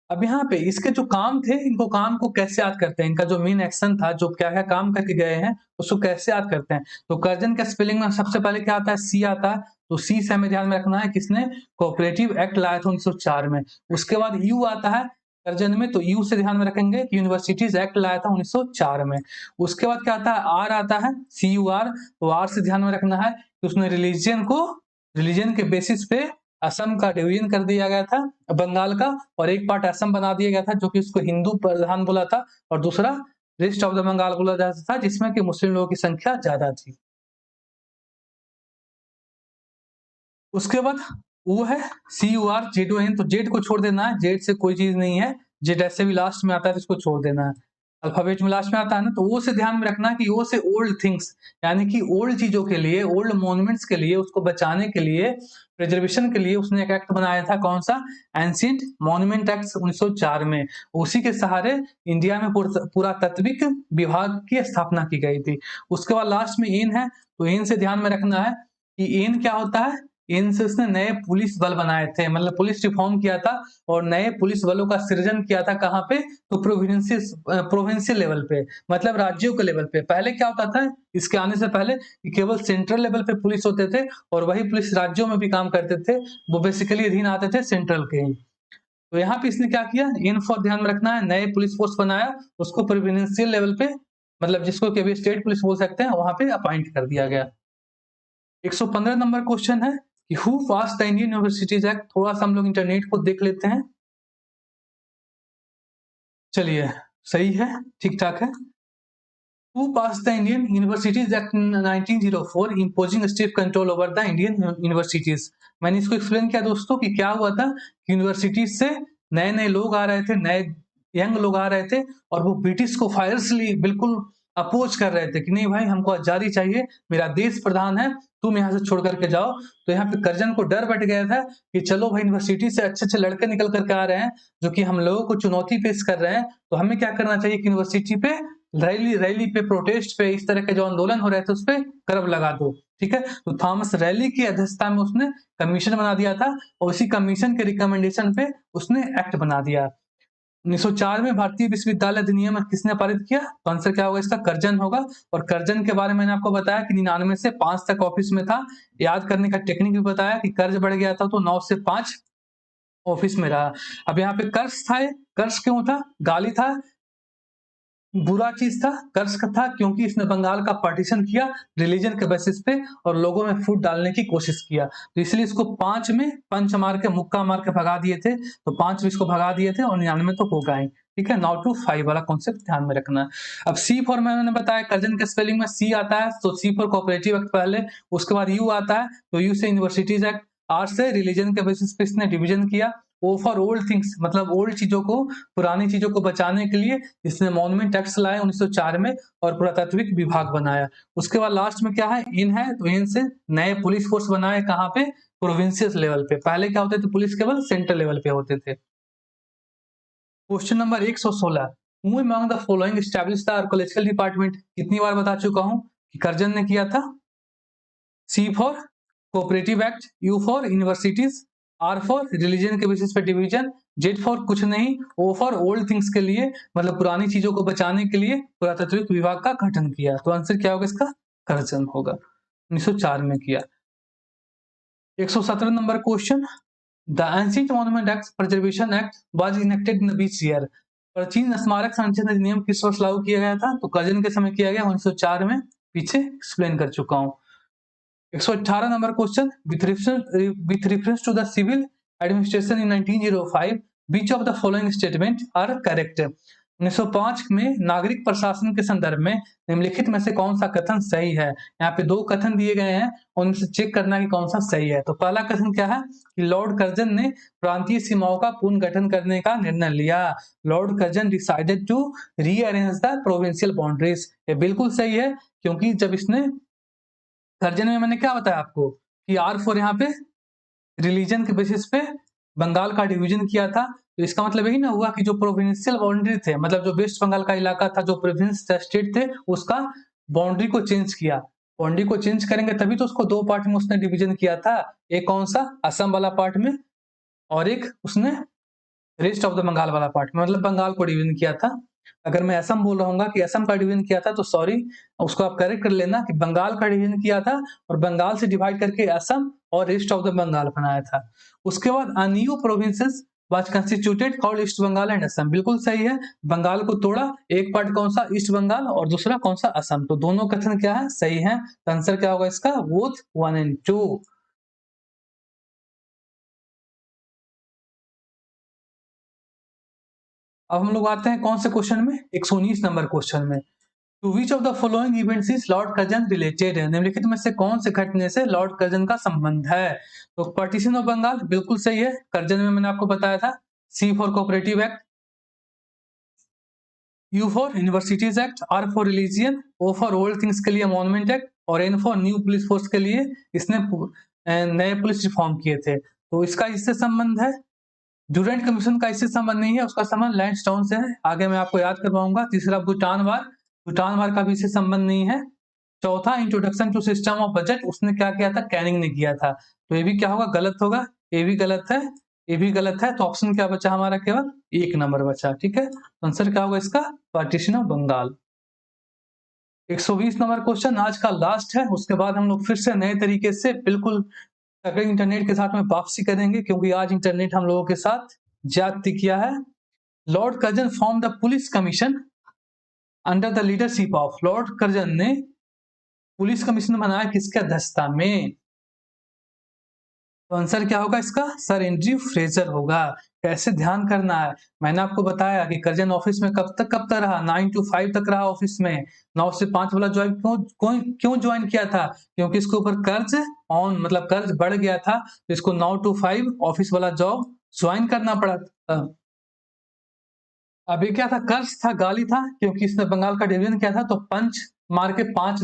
अब यहाँ पे इसके जो काम थे, इनको काम को कैसे याद करते हैं, इनका जो मेन एक्शन था, जो क्या क्या काम करके गए हैं, उसको कैसे याद करते हैं। तो कर्जन का स्पेलिंग में सबसे पहले क्या आता है, सी आता है। तो सी से हमें ध्यान में रखना है किसने कोऑपरेटिव एक्ट लाया था 1904 में। उसके बाद यू आता है कर्जन में, तो यू से ध्यान में रखेंगे कि यूनिवर्सिटीज एक्ट लाया था 1904 में। उसके बाद क्या आता है, आर आता है, CUR। तो आर से ध्यान में रखना है कि उसने रिलीजन के बेसिस पे असम का डिवीजन कर दिया गया था बंगाल का, और एक पार्ट असम बना दिया गया था जो कि उसको हिंदू प्रधान बोला था, और दूसरा रेस्ट ऑफ द बंगाल बोला जाता था जिसमें कि मुस्लिम लोगों की संख्या ज्यादा थी। उसके बाद वो है CUR, तो जेड को छोड़ देना है, जेड से कोई चीज नहीं है, जेड ऐसे भी लास्ट में आता है तो इसको छोड़ देना है। अल्फाबेट में लास्ट में आता है ना, तो वो से ध्यान में रखना है कि वो से ओल्ड थिंग्स, यानी कि ओल्ड चीजों के लिए, ओल्ड मॉन्यूमेंट्स के लिए, उसको बचाने के लिए, प्रिजर्वेशन के लिए उसने एक एक्ट बनाया था, कौन सा, एंशिएंट मॉन्यूमेंट एक्ट 1904 में। उसी के सहारे इंडिया में पुरातात्विक विभाग की स्थापना की गई थी। उसके बाद लास्ट में एन है, तो एन से ध्यान में रखना है कि एन क्या होता है, एन से उसने नए पुलिस बल बनाए थे, मतलब पुलिस रिफॉर्म किया था और नए पुलिस बलों का सृजन किया था। कहाँ पे, तो प्रोविंशियल लेवल पे, मतलब राज्यों के लेवल पे। पहले क्या होता था इसके आने से पहले कि केवल सेंट्रल लेवल पे पुलिस होते थे और वही पुलिस राज्यों में भी काम करते थे, वो बेसिकली अधीन आते थे सेंट्रल के ही। तो यहाँ पे इसने क्या किया, इन फॉर ध्यान में रखना है, नए पुलिस फोर्स बनाया, उसको प्रोविंशियल लेवल पे, मतलब जिसको कि अभी स्टेट पुलिस बोल सकते हैं, वहां पे अपॉइंट कर दिया गया। 115 नंबर क्वेश्चन है कि who pass the Indian universities act. थोड़ा सा हम लोग इंटरनेट को देख लेते हैं। चलिए, सही है, ठीक ठाक है। Who passed the Indian Universities Act 1904 imposing stiff control over the Indian universities। मैंने इसको एक्सप्लेन किया दोस्तों कि क्या हुआ था, यूनिवर्सिटीज से नए नए लोग आ रहे थे, नए यंग लोग आ रहे थे, और वो ब्रिटिश को फायरसली बिल्कुल अपोज कर रहे थे कि नहीं भाई, हमको आजादी चाहिए, मेरा देश प्रधान है, तुम यहाँ से छोड़ करके जाओ। तो यहाँ पे कर्जन को डर बैठ गया था कि चलो भाई, यूनिवर्सिटी से अच्छे अच्छे लड़के निकल करके आ रहे हैं जो कि हम लोगों को चुनौती पेश कर रहे हैं, तो हमें क्या करना चाहिए कि यूनिवर्सिटी पे रैली रैली पे, प्रोटेस्ट पे, इस तरह के जो आंदोलन हो रहे थे उस पर करब लगा दो। ठीक है। तो थॉमस रैली की अध्यक्षता में उसने कमीशन बना दिया था और उसी कमीशन के रिकमेंडेशन पे उसने एक्ट बना दिया। 1904 में भारतीय विश्वविद्यालय अधिनियम किसने पारित किया, तो आंसर क्या होगा इसका, कर्जन होगा। और कर्जन के बारे में मैंने आपको बताया कि 99 से 5 तक ऑफिस में था। याद करने का टेक्निक भी बताया कि कर्ज बढ़ गया था तो 9 से 5 ऑफिस में रहा। अब यहाँ पे कर्ज था, कर्ज क्यों था, गाली था, बुरा चीज था, कर्ज का था क्योंकि इसने बंगाल का पार्टीशन किया रिलीजन के बेसिस पे और लोगों में फूट डालने की कोशिश किया, तो इसलिए इसको 5 में पंच मार के, मुक्का मार के भगा दिए थे। तो 5 में इसको भगा दिए थे और 99 तो हो गए। ठीक है, 9 to 5 वाला कॉन्सेप्ट ध्यान में रखना है। अब सी फॉर मैंने बताया, कर्जन के स्पेलिंग में सी आता है, तो सी फॉर कोऑपरेटिव एक्ट पहले, उसके बाद यू आता है, तो यू से यूनिवर्सिटीज एक्ट, आर से रिलीजन के बेसिस पे इसने डिवीजन किया, ओ फॉर ओल्ड थिंग्स मतलब ओल्ड चीजों को, पुरानी चीजों को बचाने के लिए इसने मॉन्यूमेंट एक्ट लाया 1904 में और पुरातात्विक विभाग बनाया। उसके बाद लास्ट में क्या है, इन है, तो इन से नए पुलिस फोर्स बनाए कहाँ पे, प्रोविंशियल लेवल पे। पहले क्या होते थे, पुलिस केवल सेंट्रल लेवल पे होते थे। Question number 116, who among the following establish the archaeological department. कितनी बार बता चुका हूं कि कर्जन ने किया था। C for cooperative act, U for universities, R for religion के बेसिस पे डिवीजन, जेड फॉर कुछ नहीं, ओ फॉर ओल्ड थिंग्स के लिए मतलब पुरानी चीजों को बचाने के लिए पुरातात्विक विभाग का गठन किया। तो आंसर क्या होगा इसका, कर्जन होगा। 1904 में किया। 117 number question, the ancient monument act preservation act was enacted in beach year. प्राचीन स्मारक संरक्षण अधिनियम किस वर्ष लागू किया गया था, तो कर्जन के समय किया गया 1904 में। पीछे एक्सप्लेन कर चुका हूं। 118 number question, with reference to the civil administration in 1905 which of the following statement are correct। 1905 में नागरिक प्रशासन के संदर्भ में निम्नलिखित में से कौन सा कथन सही है। यहाँ पे दो कथन दिए गए हैं, उनमें से चेक करना कि कौन सा सही है। तो पहला कथन क्या है कि लॉर्ड कर्जन ने प्रांतीय सीमाओं का पुनर्गठन करने का निर्णय लिया। Lord Curzon decided to rearrange the provincial boundaries. ये बिल्कुल सही है, क्योंकि जब इसने कर्जन में मैंने क्या बताया आपको कि आर फोर यहाँ पे रिलीजन के बेसिस पे बंगाल का डिवीजन किया था। तो इसका मतलब यही ना हुआ कि जो प्रोविंशियल बाउंड्री थे, मतलब जो वेस्ट बंगाल का इलाका था, जो प्रोविंस स्टेट थे, उसका बाउंड्री को चेंज किया। बाउंड्री को चेंज करेंगे तभी तो उसको दो पार्ट में उसने डिवीजन किया था। एक कौन सा, असम वाला पार्ट में, और एक उसने रेस्ट ऑफ द बंगाल वाला पार्ट में, मतलब बंगाल को डिवीजन किया था। अगर मैं असम बोल रहा हूँ कि असम का डिवीजन किया था तो सॉरी, उसको आप करेक्ट कर लेना कि बंगाल का डिवीजन किया था और बंगाल से डिवाइड करके असम और रेस्ट ऑफ द बंगाल बनाया था। उसके बाद a new provinces was constituted called East Bengal and Assam. बिल्कुल सही है, बंगाल को तोड़ा, एक पार्ट कौन सा, ईस्ट बंगाल, और दूसरा कौन सा, असम। तो दोनों कथन क्या है, सही है। तो आंसर क्या होगा इसका, बोथ 1 and 2। अब हम लोग आते हैं कौन से क्वेश्चन में, 119 नंबर क्वेश्चन में। To which of the following events is Lord Curzon related. निम्नलिखित में से कौन से घटने से लॉर्ड कर्जन का संबंध है। तो पार्टीशन ऑफ बंगाल बिल्कुल सही है, कर्जन में मैंने आपको बताया था। C for cooperative act, U for universities act, R for religion, O for old things के लिए मॉन्यूमेंट एक्ट, और N for new police force के लिए इसने नए पुलिस रिफॉर्म किए थे। तो इसका इससे संबंध है, डूरेंट कमीशन का इससे संबंध नहीं है, उसका संबंध लैंडस्टोन से है। आगे मैं आपको याद करवाऊंगा। तीसरा भूटान वार, भूटान वार का भी इससे संबंध नहीं है। चौथा introduction to system of budget, उसने क्या किया था, कैनिंग ने किया था। तो ये भी क्या होगा, गलत होगा। ये भी गलत है, ये भी गलत है। तो ऑप्शन क्या बचा हमारा, केवल एक नंबर बचा। ठीक है, तो आंसर क्या होगा इसका, partition of Bengal. 120 number question आज का लास्ट है, उसके बाद हम लोग फिर से नए तरीके से बिल्कुल अगर इंटरनेट के साथ में वापसी करेंगे, क्योंकि आज इंटरनेट हम लोगों के साथ ज्यादती किया है। Lord Curzon form the police commission under the leadership of, Lord Curzon ने पुलिस कमीशन बनाया किसके अध्यक्षता में। तो आंसर क्या होगा इसका, सर एंड्रयू फ्रेजर होगा। कैसे ध्यान करना है, मैंने आपको बताया कि कर्जन ऑफिस में कब तक रहा, 9 to 5 तक रहा ऑफिस में। 9 से 5 वाला ज्वाइन क्यों ज्वाइन किया था, क्योंकि इसके ऊपर कर्ज ऑन मतलब कर्ज बढ़ गया था, तो इसको 9 to 5 ऑफिस वाला जॉब ज्वाइन करना पड़ा था। अभी क्या था, कर्ज था, गाली था, क्योंकि इसने बंगाल का डिवीजन किया था। तो पंच मार के पांच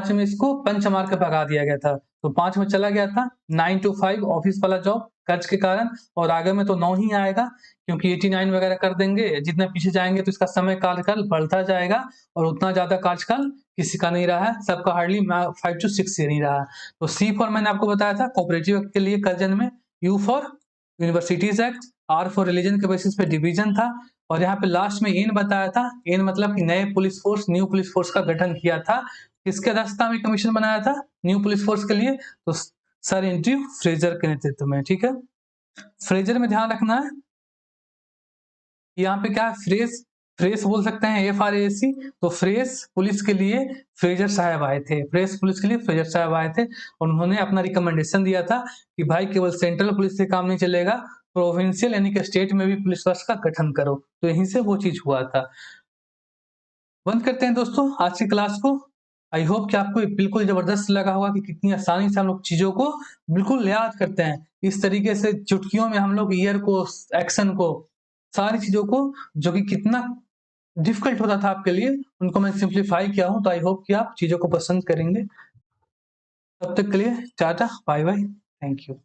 में इसको पंच मार के भगा दिया गया था। तो 5 में चला गया था। 9 to 5 ऑफिस वाला जॉब कर्ज के कारण, और आगे में तो 9 ही आएगा, क्योंकि 89 वगैरह कर देंगे। जितना पीछे जाएंगे तो इसका समय कार्यकाल बढ़ता जाएगा, और उतना ज्यादा कार्यकाल किसी का नहीं रहा है, सबका हार्डली 5 to 6 ही नहीं रहा। तो सी फॉर मैंने आपको बताया था कोऑपरेटिव एक्ट के लिए कर्जन में, U for universities act, R for religion के बेसिस पे डिवीजन था, और यहाँ पे लास्ट में एन बताया था। एन मतलब कि नए police force, new police force का गठन किया था। किसके अध्यक्षता में कमीशन बनाया था न्यू पुलिस फोर्स के लिए, तो सर एंड्रयू फ्रेजर के नेतृत्व में। ठीक है, फ्रेजर में ध्यान रखना है, यहाँ पे क्या है, फ्रेस फ्रेस बोल सकते हैं, FRAC। तो फ्रेस पुलिस के लिए फ्रेजर साहब आए थे, फ्रेस पुलिस के लिए फ्रेजर साहब आए थे, और उन्होंने अपना रिकमेंडेशन दिया था कि भाई केवल सेंट्रल पुलिस से काम नहीं चलेगा, प्रोविंशियल यानी कि स्टेट में भी पुलिस फोर्स का गठन करो। तो यहीं से वो चीज हुआ था। बंद करते हैं दोस्तों आज की क्लास को। आई होप कि आपको बिल्कुल जबरदस्त लगा होगा कि कितनी आसानी से हम लोग चीजों को बिल्कुल याद करते हैं। इस तरीके से चुटकियों में हम लोग ईयर को, एक्शन को, सारी चीजों को, जो कि कितना डिफिकल्ट होता था आपके लिए, उनको मैं सिंप्लीफाई किया हूं। तो आई होप कि आप चीजों को पसंद करेंगे। तब तक के लिए tata, bye bye, thank you.